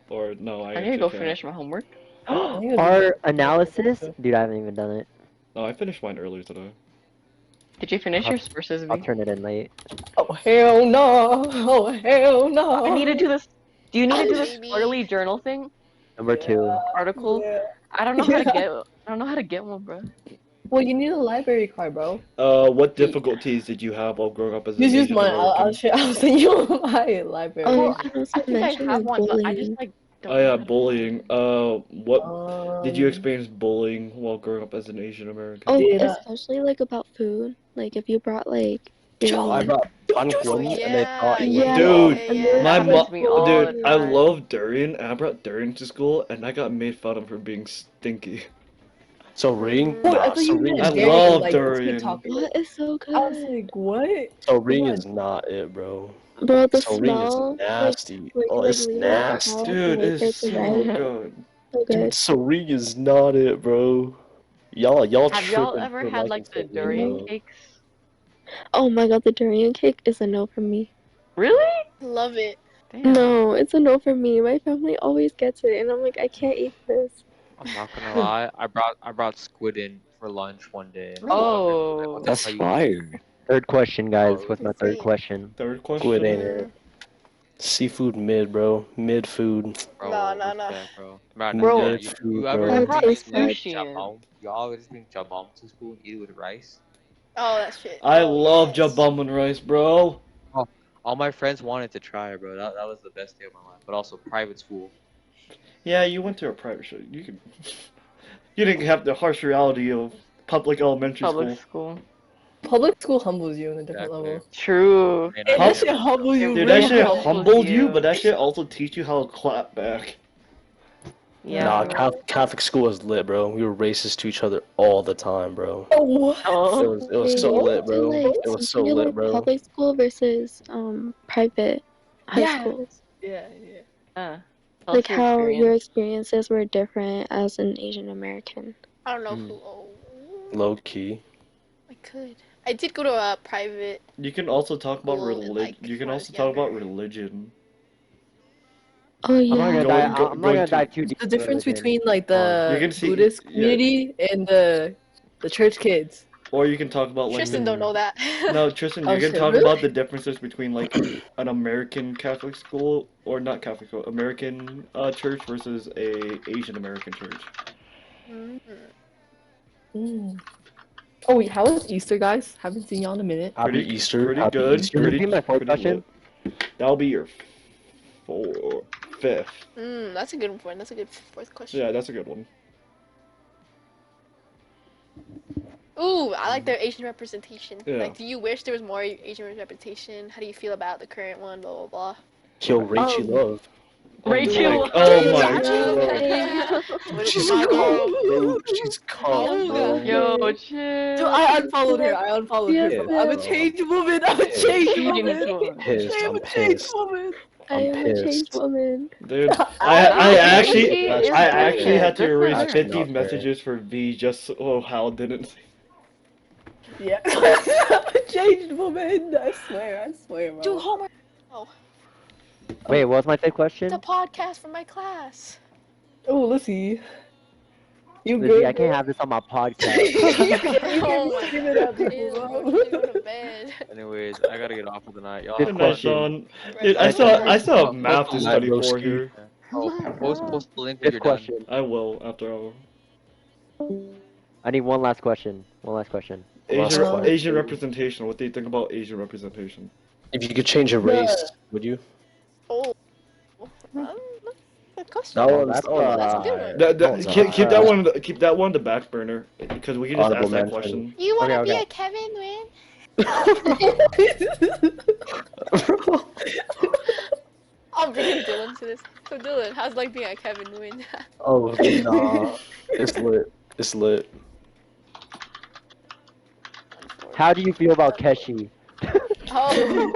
or no, I I need to actually go can't. finish my homework. Our analysis? Dude, I haven't even done it. No, I finished mine earlier today. Did you finish your sources? I'll V? turn it in late. Oh hell no! Oh hell no! I need to do this. Do you need to do this Maybe. quarterly journal thing? Number 2. Article? Yeah. I don't know how to Yeah. get. I don't know how to get one, bro. Well, you need a library card, bro. What difficulties did you have while growing up as an Just use Asian mine. American? I'll send you my library. Well, I also I think I mentioned have one, but I bullying. just like don't. Oh know yeah, how to- bullying. What did you Um, experience bullying while growing up as an Asian American? Oh, Did, especially like about food. Like if you brought like Oh, I really brought pancakes and they thought it was Yeah. Dude, yeah. My happens mom, to me all the dude, I time. love durian, and I brought durian to school, and I got made fun of for being stinky. So ring? What? I Nah, thought so you ring. meant I Darian, love like, durian. TikTok. what is so good. I was like, what? So ring Come is not it, bro. Bro, the So ring is smell. nasty. Like, Oh, like it's leaving the nasty. house Dude, and wait for it it's to so rise. good. So Dude, good. so ring is not it, bro. Y'all Have y'all tripping ever for had liking like the something, durian bro. cakes? Oh my god, the durian cake is a no from me. Really? Love it. Damn. No, it's a no from me. My family always gets it, and I'm like, I can't eat this. I'm not gonna lie. I brought squid in for lunch one day. Oh. That's how you- fire. Third question, guys. Oh, What's my third insane. question? Third Squid ain't question. it. Seafood mid, bro. Mid food. Bro, Nah, what's nah, nah. that, bro. Man, Bro, yeah, Mid you food, ever bro. That bring tastes like sushi in. jabon? You always bring jabon to school and eat it with rice? Oh, that shit. I Oh, love yes. jabam and rice, bro. All my friends wanted to try it, bro. That was the best day of my life. But also private school. Yeah, you went to a private show. You could. You didn't have the harsh reality of public elementary Public school. school. Public school humbles you on a different Exactly. level. True. And And Pub- that shit humbles you Dude, really that shit humbles humbled you, you. but that shit also teach you how to clap back. Yeah. Nah, we were- Catholic school was lit, bro. We were racist to each other all the time, bro. Oh, what? Oh. It was Wait, so lit, so bro. like, It so was you so can do lit, like bro. public school versus private high Yeah. schools. Yeah. Yeah. Tell Like us your how your experience. experiences were different as an Asian American. I don't know Mm. who. Oh, Low key. I could. I did go to a private You can also talk about school in, like, You can when I was also talk about younger. religion. Oh I'm not yeah. gonna Go- dive. go- I'm not going gonna to- dive too deep. The into difference religion. between like You the can see- Buddhist yeah. community and the church kids. Or you can talk about like Tristan don't know that. no, Tristan, Oh, you can shit, talk really? about the differences between like an American Catholic school or not Catholic school, American church versus a Asian American church. Mm. Mm. Oh, wait, how was Easter, guys? Haven't seen y'all in a minute. Happy Pretty- Easter. pretty Happy good. Easter. Can this be my fourth Pretty question? That'll be your fifth. That's a good one. That's a good fourth question. Yeah, that's a good one. Ooh, I like their Asian representation. Yeah. Like, do you wish there was more Asian representation? How do you feel about the current one? Blah blah blah. Yo, Rachel Love. Rachel. Oh my Yeah. What She's is my cold, girl? bro. She's cold, Oh, bro. Yo, Dude, chill. I unfollowed her. I unfollowed her. Yes, I'm a bro. changed woman. I'm a Pissed. changed Cheating woman. this one. Pissed. I am I'm a changed pissed. woman. I I'm am a changed pissed. woman. Dude, I I actually She is I doing actually it. had to Good for erase her. Actually 50 not fair. messages for V just so Hal didn't. Yeah. I'm a changed woman. I swear, bro. Do homework. Oh, Wait, what was my fifth it's question? a podcast from my class. Oh, Lissy. You Lizzie, good? I can't have this on my podcast. You can't Oh my scream it at god, people, chill, bro. bro. Just go to bed. Anyways, I gotta get off for the night. Y'all Fifth have Nice, question. Sean. Bro, Dude, I go still to I bed. still have Post math the to link. study for Broski. here. Oh, post the link when Fifth you're done. question. I will after all. I need one last question. One last question. Last question. Asian representation. What do you think about Asian representation? If you could change a race, would you? Oh, good question. That Oh, one's that's That's a good one. Keep that one. Keep that one on the back burner because we can just Honorable ask that mention. question. You wanna Okay, be okay. a Kevin Win? I'll bring in Dylan to this. So Dylan, how's it like being a Kevin Win? Oh, nah. It's lit. It's lit. How do you feel about Keshi? Oh,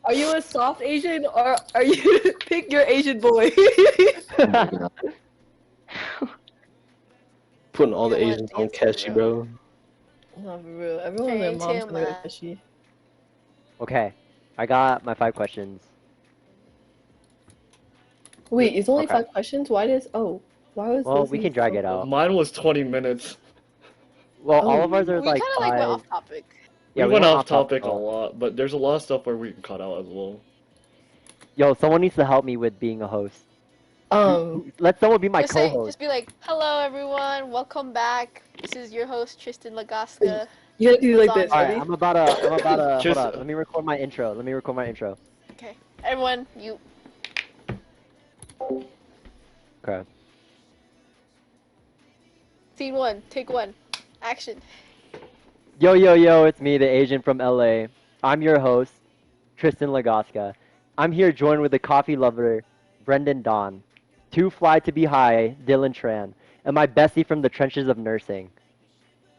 Are you a soft Asian or are you pick your Asian boy? Putting all the You know what, Asians on dancer, Keshi, bro. No, for real. Everyone and their Very mom's too gonna go much. Keshi. Okay, I got my 5 questions. Wait, it's only Okay. 5 questions? Why was Well, this we can drag it out. Mine was 20 minutes. Well, Oh. all of ours are we like kind of like 5. went off topic. Yeah, we went off topic topic a lot, but there's a lot of stuff where we can cut out as well. Yo, someone needs to help me with being a host. Let someone be my Just say, co-host. just be like, "Hello everyone, welcome back. This is your host Tristan Lagaska." You gotta do like Hold this, on. Alright, ready? I'm about to hold Just- up. Let me record my intro. Okay, everyone, you. Okay. Scene 1, take 1, action. Yo, it's me, the Asian from LA. I'm your host, Tristan Lagaska. I'm here joined with the coffee lover, Brendan Don. Too fly to be high, Dylan Tran. And my bestie from the trenches of nursing,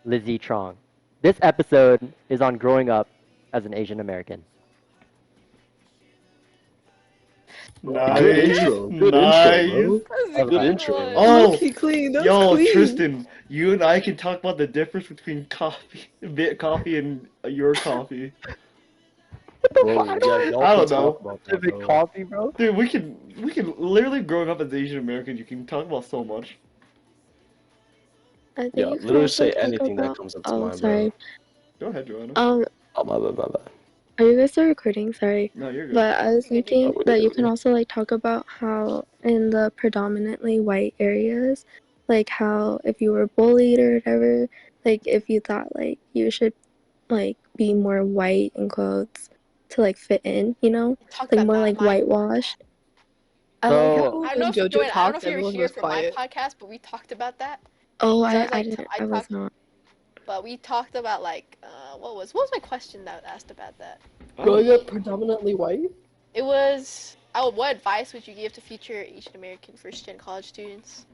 Lizzie Trong. This episode is on growing up as an Asian American. Nice. Good intro. Good nice. intro, bro. That's a Good intro. one. Oh, Low-key clean. That was Yo, clean. Tristan, you and I can talk about the difference between coffee and your coffee. Bro, yeah, y'all I can don't know. talk about that, bro. Coffee, bro? Dude, we can literally growing up as Asian American, you can talk about so much. I think Yeah, you can literally also say talk anything that about- comes up to Oh, mind, sorry. Go ahead, Joanna. Oh, my bad. Are you guys still recording? Sorry. No, you're good. But I was Good, thinking good. that you can also like talk about how in the predominantly white areas, like how if you were bullied or whatever, like if you thought like you should like be more white in clothes to like fit in, you know? Talk Like about more that. like whitewashed. I like So- how I don't know when if JoJo Joanna, I don't know talked, if you were everyone here was for quiet. my podcast, but we talked about that. Oh, So I I was like, didn't. I I was talked- not. But we talked about like, what was my question that asked about that? Growing up predominantly white? It was, what advice would you give to future Asian American first gen college students?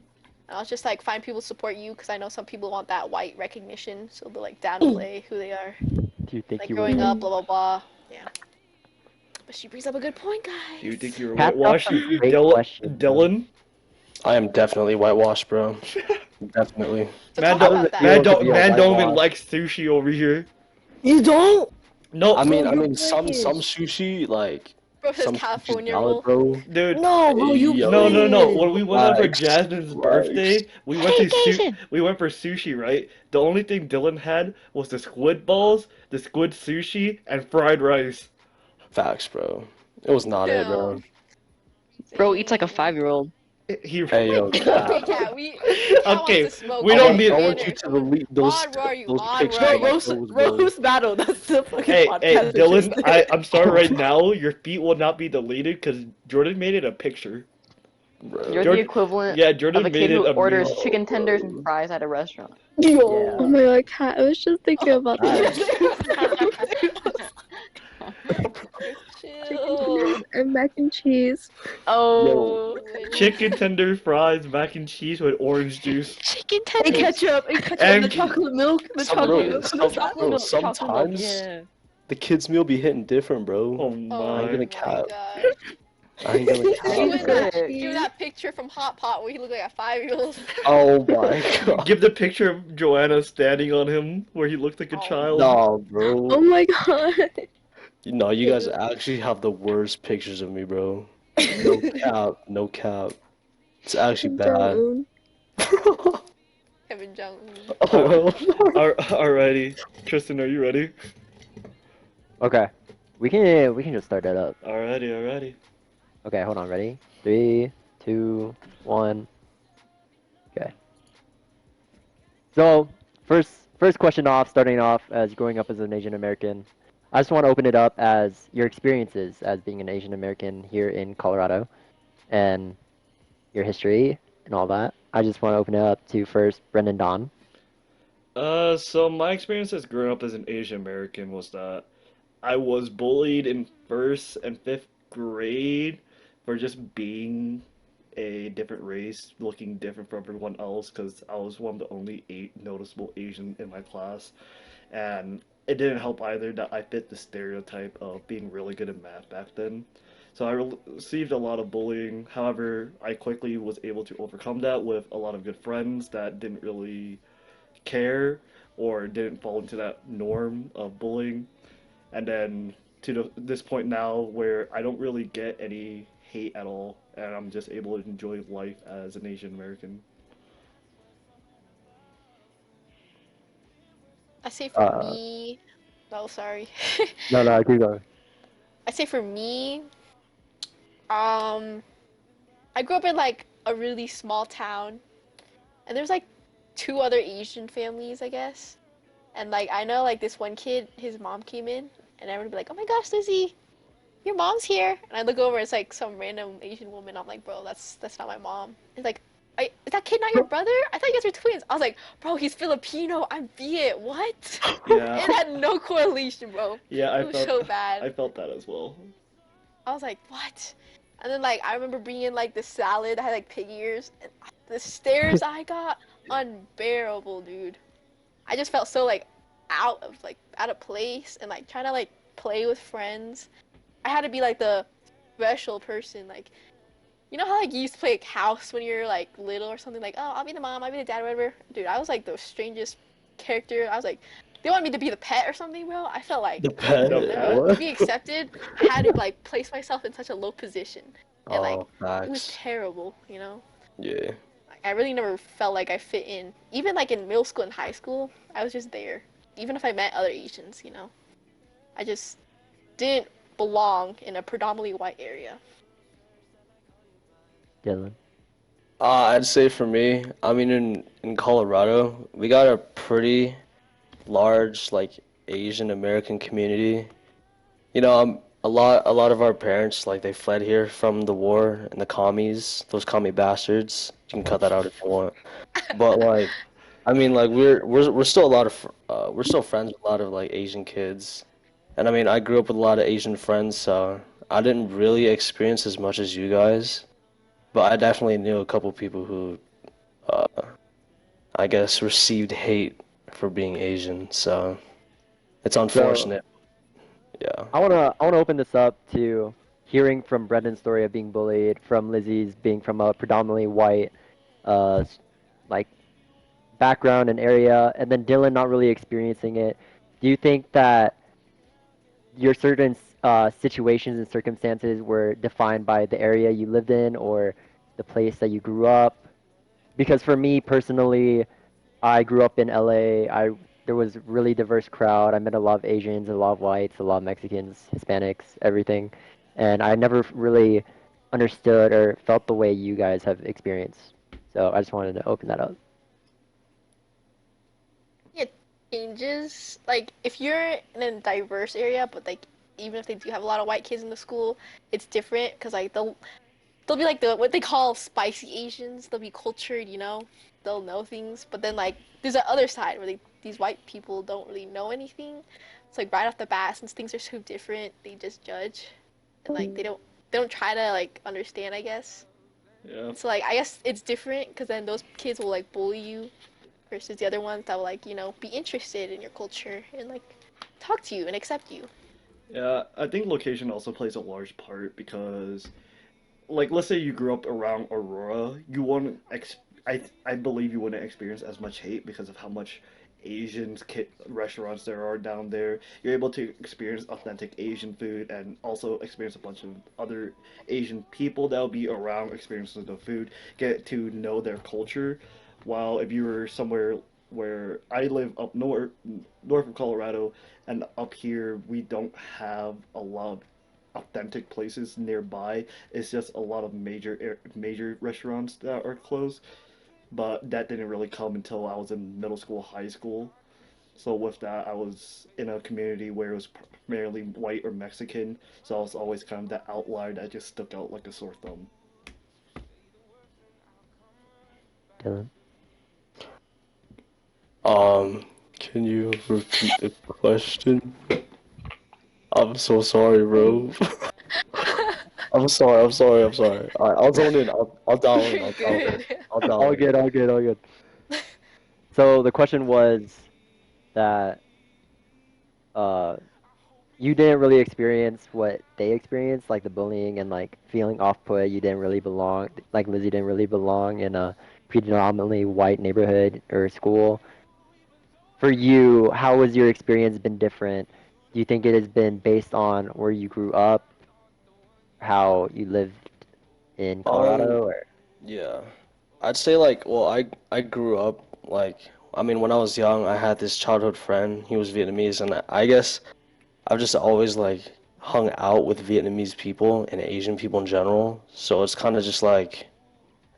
And I was just like, find people to support you because I know some people want that white recognition, so they're like downplay who they are. Do you think Like you were growing white? up, blah blah blah. Yeah. But she brings up a good point, guys. Do you think you're Kat asked some whitewashed, great questions, bro. Dylan? I am definitely whitewashed, bro. Definitely. So Man, talk How does about it that. feel man, to be don't, a man, don't even whitewash? like sushi over here. You don't? No, I mean, Bro, I you're mean, some British. sushi, like Bro says some sushi's California valid, roll. bro. dude. No, bro, you Yo, No. British. When we went out for relax, Jasmine's relax. birthday, Staycation. we went for sushi, right? The only thing Dylan had was the squid balls, the squid sushi, and fried rice. Facts, bro. It was not it, bro. Damn. Bro eats like a Dang. 5-year-old. He. Hey, Oh yo, my god. Kat. Okay, Cat. Cat wants Okay, to smoke. we I don't want, need. I Hey, want you Xander, to who? delete those Mod, where are you? those Mod, pictures where are Bro, of my you? toes, bro. roast battle. That's the fucking Hey, podcast. Dylan, pictures. I'm sorry right now. Your feet will not be deleted because Jordan made it a picture. You're Bro. the Jordan, equivalent yeah, of a Jordan kid made it who a orders meme. Oh, chicken tenders and bro. fries at a restaurant. Yo. Oh my god, Kat, I was just thinking about Alright. that. Chicken Chill. tenders and mac and cheese. Yo, Oh, Chicken tender fries, mac and cheese with orange juice, chicken And tenders. ketchup. And ketchup. and And the chocolate milk. The some chocolate bro, milk on some the side. bro. Chocolate milk, Sometimes yeah. the kids' meal be hitting different, bro. oh Oh I ain't my. gonna my cap. god. I ain't gonna Give cap, it bro. that, give it that picture from Hot Pot where he looked like a 5-year-old. Oh my god. Give the picture of Joanna standing on him where he looked like a Oh. child. No, bro. Oh my god. No, you guys actually have the worst pictures of me, bro. No cap, no cap. It's actually bad. Jong-un. Kevin Jong. Oh, Alrighty, Tristan, are you ready? Okay. We can just start that up. Alrighty. Okay, hold on, ready? 3, 2, 1. Okay. So first question off, starting off as growing up as an Asian American. I just want to open it up as your experiences as being an Asian American here in Colorado and your history and all that. I just want to open it up to first Brendan Don. So my experience as growing up as an Asian American was that I was bullied in first and fifth grade for just being a different race, looking different from everyone else, because I was one of the only eight noticeable Asian in my class, and it didn't help either that I fit the stereotype of being really good at math back then. So I received a lot of bullying. However, I quickly was able to overcome that with a lot of good friends that didn't really care or didn't fall into that norm of bullying. And then to this point now where I don't really get any hate at all, and I'm just able to enjoy life as an Asian American. I say for me. Oh, sorry. No, keep going. I say for me. I grew up in like a really small town, and there's like 2 other Asian families, I guess. And like I know like this one kid, his mom came in, and everyone would be like, "Oh my gosh, Lizzie, your mom's here." And I look over, it's like some random Asian woman. I'm like, "Bro, that's not my mom." It's like, is that kid not your brother? I thought you guys were twins. I was like, "Bro, he's Filipino. I'm Viet. What?" Yeah, It had no correlation, bro. yeah, It was so bad. I felt that as well. I was like, "What?" And then like I remember being in like the salad that had like pig ears, and the stares I got, unbearable, dude. I just felt so like out of place and like trying to like play with friends. I had to be like the special person, like you know how like you used to play like house when you're like little or something, like, oh, I'll be the mom, I'll be the dad, whatever. Dude, I was like the strangest character. I was like, they wanted me to be the pet or something, bro. I felt like the pet. The to What? be accepted, I had to like place myself in such a low position, and like Oh, it was facts. terrible, you know. Yeah. I really never felt like I fit in. Even like in middle school and high school, I was just there. Even if I met other Asians, you know, I just didn't belong in a predominantly white area. Dylan. I'd say for me, I mean, in Colorado, we got a pretty large like Asian American community. You know, a lot of our parents like they fled here from the war and the commies, those commie bastards. You can cut that out if you want. But like, I mean, like we're still a lot of we're still friends with a lot of like Asian kids, and I mean, I grew up with a lot of Asian friends, so I didn't really experience as much as you guys, but I definitely knew a couple people who uh, I guess, received hate for being Asian. So it's So unfortunate. Yeah. I wanna open this up to hearing from Brendan's story of being bullied, from Lizzie's being from a predominantly white, like background and area, and then Dylan not really experiencing it. Do you think that your certain situations and circumstances were defined by the area you lived in or the place that you grew up? Because for me personally, I grew up in LA. There was a really diverse crowd. I met a lot of Asians, a lot of whites, a lot of Mexicans, Hispanics, everything. And I never really understood or felt the way you guys have experienced. So I just wanted to open that up. It changes. Like if you're in a diverse area, but like even if they do have a lot of white kids in the school, it's different because like they'll be like the what they call spicy Asians. They'll be cultured, you know. They'll know things, but then like there's that other side where these white people don't really know anything. It's like right off the bat, since things are so different, they just judge, and like they don't try to like understand, I guess. Yeah. So like I guess it's different because then those kids will like bully you versus the other ones that will like be interested in your culture and like talk to you and accept you. Yeah, I think location also plays a large part because, like, let's say you grew up around Aurora, you wouldn't I believe you wouldn't experience as much hate because of how much restaurants there are down there. You're able to experience authentic Asian food and also experience a bunch of other Asian people that'll be around experiencing the food, get to know their culture. While if you were somewhere where I live up north of Colorado, and up here we don't have a lot of authentic places nearby. It's just a lot of major restaurants that are closed. But that didn't really come until I was in middle school, high school. So with that, I was in a community where it was primarily white or Mexican. So I was always kind of that outlier that just stuck out like a sore thumb. Dylan. Can you repeat the question? I'm so sorry, bro. I'm sorry. I'm sorry. I'm sorry. All right, I'll zone in. I'll dial in. You're good. I'll dial All in. good, all good, all good. So the question was that uh you didn't really experience what they experienced, like the bullying and like feeling off put. You didn't really belong, like Lizzie didn't really belong in a predominantly white neighborhood or school. For you, how has your experience been different? Do you think it has been based on where you grew up, how you lived in Um, Colorado, or yeah. I'd say like, well, I grew up like, I mean, when I was young, I had this childhood friend. He was Vietnamese, and I guess I've just always like hung out with Vietnamese people and Asian people in general. So it's kind of just like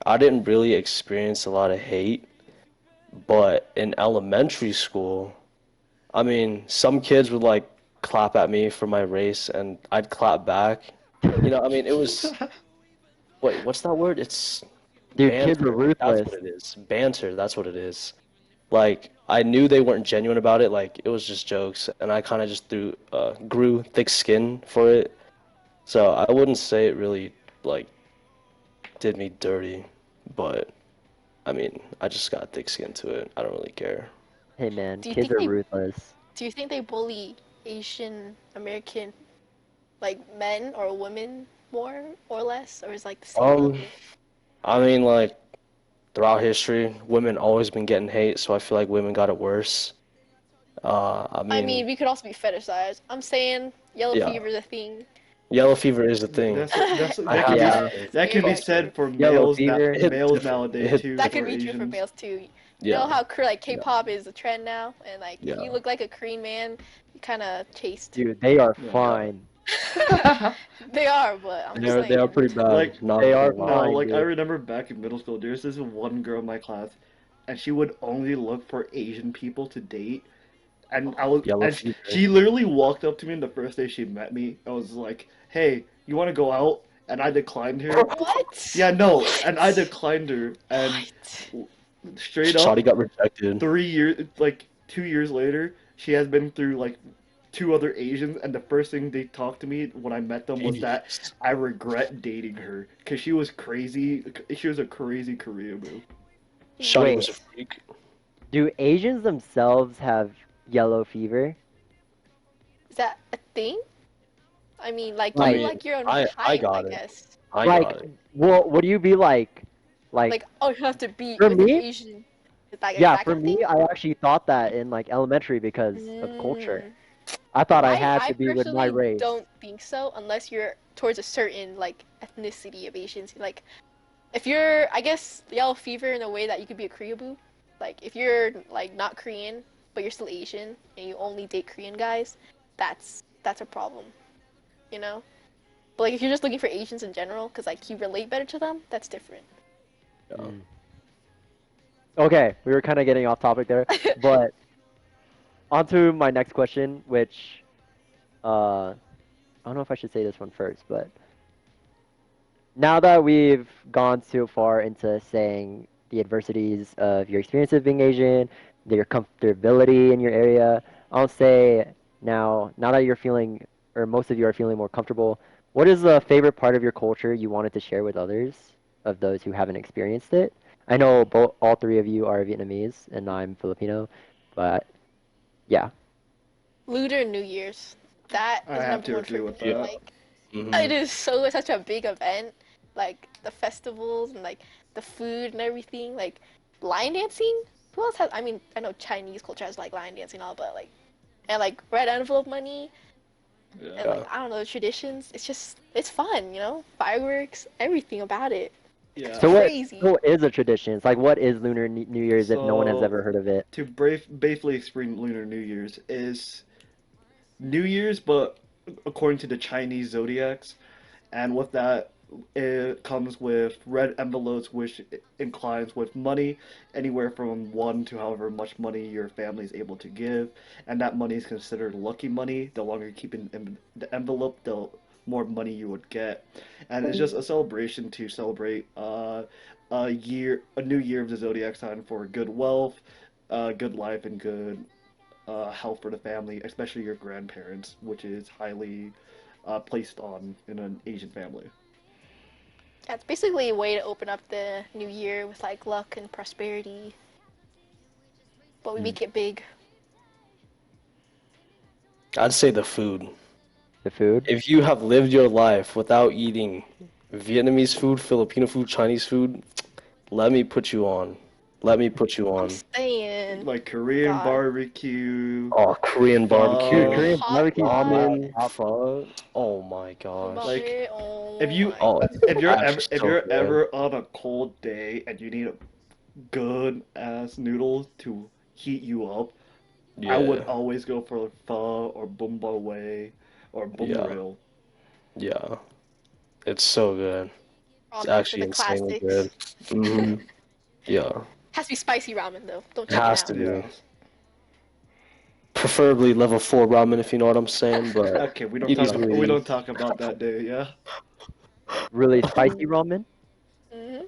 I didn't really experience a lot of hate, but in elementary school, I mean, some kids would like clap at me for my race and I'd clap back. I mean, it was wait, what's that word? It's dude, kids were banter. That's ruthless. what it is. Banter, that's what it is. Like I knew they weren't genuine about it, like it was just jokes, and I kind of just grew thick skin for it. So I wouldn't say it really like did me dirty, but I mean, I just got thick skin to it. I don't really care. Hey man, do you kids think are they ruthless. do you think they bully Asian American like men or women more or less, or is like the same Um, level? I mean, like throughout history, women always been getting hate, so I feel like women got it worse. I I mean, mean, we could also be fetishized. I'm saying yellow yeah, fever is a thing. yellow fever is a thing. That I can have be to Yeah, say, that can be trust me. said for yellow fever. It hits males different. It nowadays hits too That could for different. be true for Asians. males too. You know Yeah, how like yeah, K-pop is the trend now, and like if you yeah, look like a Korean man, you kind of chased. Dude, they are Yeah. yeah. fine. They are, but I'm just They are saying. pretty bad. Like Not They even are gonna lie. no, fine, like I dude. remember back in middle school, there's this one girl in my class, and she would only look for Asian people to date. Yellow And fever. she literally walked up to me the first day she met me. I was like, "Hey, you want to go out?" And I declined her. What? Yeah, no, and I What? declined her. And What? straight up, Shawty got rejected. 3 years, like 2 years later, she has been through like two other Asians, and the first thing they talked to me when I met them was that Jeez. I regret dating her because she was crazy. She was a crazy Korea boo. Shawnee Wait. was a freak. Do Asians themselves have yellow fever? Is that a thing? I mean, like I you Like, mean, like your own I height, I got it. guess. I like, got it. well, would you be like, Like, oh, you have to be for with an me? Asian, like Yeah, that for kind of thing. me, I actually thought that in like elementary because of culture. Mm. I thought I had I to be with my personally race. don't think so unless you're towards a certain like ethnicity of Asians. Like if you're, I guess, yellow fever in a way that you could be a Koreaboo. Like if you're like not Korean but you're still Asian and you only date Korean guys, that's a problem, you know. But like if you're just looking for Asians in general, because like you relate better to them, that's different. Yeah. Mm. Okay, we were kind of getting off topic there, but on to my next question, which I don't know if I should say this one first, but now that we've gone so far into saying the adversities of your experience of being Asian, your comfortability in your area, I'll say now that you're feeling, or most of you are feeling more comfortable, what is the favorite part of your culture you wanted to share with others, of those who haven't experienced it? I know all three of you are Vietnamese, and I'm Filipino, but yeah. Lunar New Year's, that I is have number to one for agree with me. Yeah. that. Like it Hmm. is such a big event. Like the festivals and like the food and everything. Like line dancing. Who else has? I mean, I know Chinese culture has like line dancing and all, but like and like red envelope money and Yeah. like I don't know traditions. It's fun, you know. Fireworks, everything about it. It's Yeah. So what crazy. so is a tradition? It's like what is Lunar New Year's if no one has So ever heard of it? to briefly explain Lunar New Year's is New Year's, but according to the Chinese zodiacs, and with that, it comes with red envelopes, which inclines with money, anywhere from one to however much money your family is able to give, and that money is considered lucky money. The longer you keep in the envelope, the more money you would get, and it's just a celebration to celebrate a new year of the zodiac sign for good wealth, good life, and good health for the family, especially your grandparents, which is highly placed on in an Asian family. Yeah, it's basically a way to open up the new year with like luck and prosperity, but we Mm. make it big. I'd say the food. The food? If you have lived your life without eating Vietnamese food, Filipino food, Chinese food, let me put you on. Let me put you I'm on. saying, Like Korean God, barbecue, Oh, Korean Dude, pho. barbecue, Korean hot barbecue is pot, top, ramen, top. pho. Oh my gosh. Like umame, if oh you my Oh, it's actually if so you're good. ever on a cold day and you need a good ass noodles to heat you up, I would Yeah, always go for pho or bumba way or yeah, bumbaril. yeah. It's so good. It's ramen for actually the insanely good. classics. Hmm. Yeah, Has to be spicy ramen though. Don't it cheap has to out. be. Yeah. Preferably level 4 ramen, if you know what I'm saying, but Okay, it is what it we don't is. talk about that day, yeah? Really spicy Ooh. ramen? Mhm.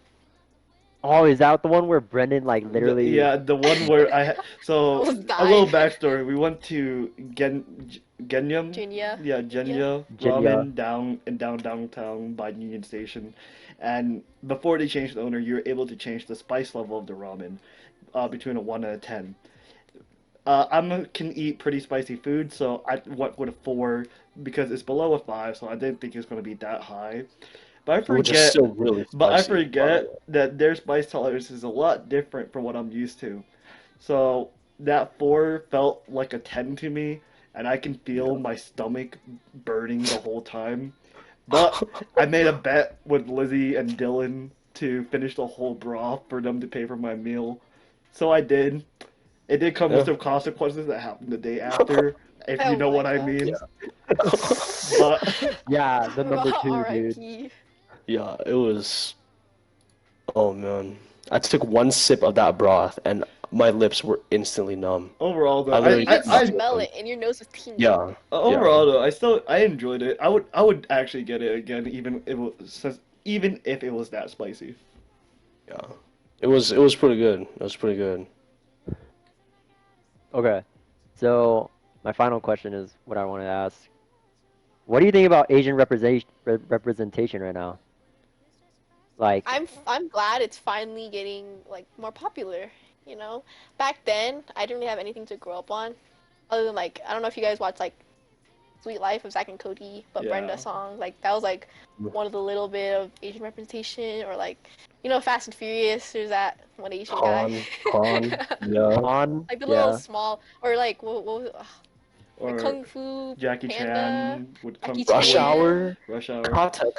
Oh, is that the one where Brendan like literally? Yeah, the one where so Almost a little died. backstory. We went to Genyam, Junior. yeah, Yeah. Genya Jinya. Ramen downtown by Union Station, and before they changed the owner, you were able to change the spice level of the ramen, between a 1 and a 10. Can eat pretty spicy food, so I went with a 4 because it's below a 5, so I didn't think it's gonna be that high. But I Which is forget still really but I spicy, by the forget way. that their spice tolerance is a lot different from what I'm used to. So that 4 felt like a 10 to me, and I can feel my stomach burning the whole time. But I made a bet with Lizzie and Dylan to finish the whole broth for them to pay for my meal. So I did. It did come with Yeah. some consequences that happened the day after, if you Oh know my what I god. mean. Yeah. But Yeah, the number two, dude. R.I.P. Yeah, it was. Oh man. I took one sip of that broth and my lips were instantly numb. overall, I though, Like literally you could could not smell move. it and your nose was tingling. Yeah, yeah, overall though, I enjoyed it. I would actually get it again, even if it was that spicy. yeah. It was pretty good. It was pretty good. Okay, so my final question is what I want to ask. What do you think about Asian representation right now? Like, I'm glad it's finally getting like more popular. You know, back then I didn't really have anything to grow up on, other than like I don't know if you guys watch like Sweet Life of Zack and Cody, but Brenda Yeah. song like that was like one of the little bit of Asian representation, or like you know Fast and Furious. There's that one Asian guy. Han, yeah. on, Like the little yeah. small, or like what was it? Like Or Kung Fu Jackie Panda, Chan would come Jackie Rush would Chan. Hour, Rush Hour. Kata,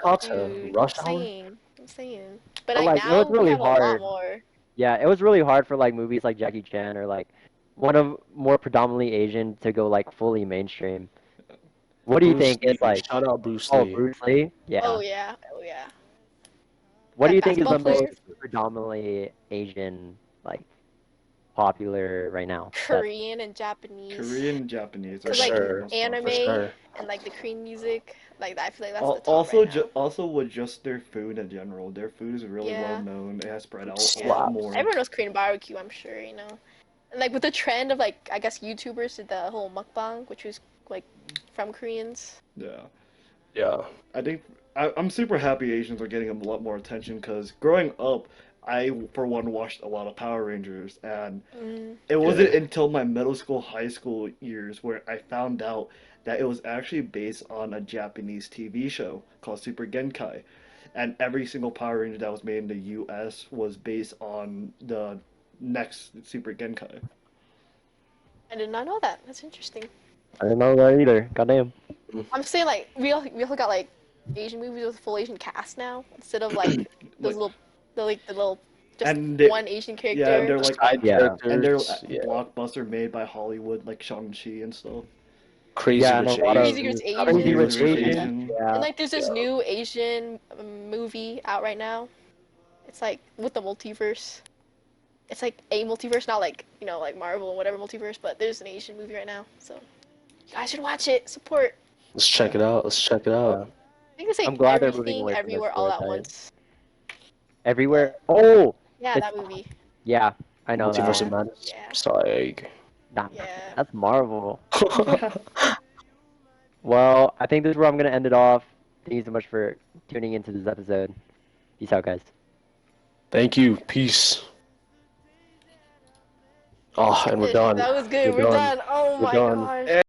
Dude, Rush I'm Hour. saying, I'm saying. But But like like, it was now we really have a lot hard. more. Yeah, it was really hard for like movies like Jackie Chan or like one of more predominantly Asian to go like fully mainstream. What do you Bruce think is Lee. like, Shout out Bruce oh, Lee. Bruce Lee? Yeah. Oh yeah, oh yeah. What do That you think is basketball the player, most predominantly Asian, like, popular right now? That's Korean and Japanese. Korean and Japanese are For Cause the like two sure. most anime For popular. sure. and like the Korean music, like I feel like that's the Al- top Also, right now. also with just their food in general, their food is really well Yeah, known. It has spread out a yeah. lot Slaps. more. Everyone knows Korean barbecue, I'm sure, you know. And like with the trend of like I guess YouTubers did the whole mukbang, which was like from Koreans. Yeah, Yeah. I think I'm super happy Asians are getting a lot more attention because growing up, I for one watched a lot of Power Rangers, and Mm. it wasn't Yeah. until my middle school, high school years where I found out that it was actually based on a Japanese TV show called Super Genkai. And every single Power Ranger that was made in the US was based on the next Super Genkai. I did not know that. That's interesting. I didn't know that either. Goddamn. I'm saying like we also got like Asian movies with full Asian cast now instead of like those Like, little the little just and they, one Asian yeah, and character. they're like, Side Yeah. and they're characters. Yeah. blockbuster made by Hollywood, like Shang-Chi and stuff. Crazy Yeah, and a Rich lot of Crazy Rich Asians. Shout out Crazy Asians. Rich Crazy Rich Yeah. Asians. Asian. And Yeah. like there's this Yeah. new Asian movie out right now. It's like with the multiverse. It's like a multiverse, not like, you know, like Marvel and whatever multiverse, but there's an Asian movie right now. So you guys should watch it. Support. Let's check it out. Let's check it Yeah. out. I think it's like I'm glad they're moving everything away from the everywhere all at stereotype. once. Everywhere. But Oh, yeah, it's that movie. yeah. I know Multiverse of that. Yeah. Madness. Yeah. Psych. Nah, Yeah. that's Marvel. Well, I think this is where I'm gonna end it off. Thank you so much for tuning into this episode. Peace out, guys. Thank you. Peace. Oh, and we're done. That was good. We're We're done. done. Oh We're my done. gosh.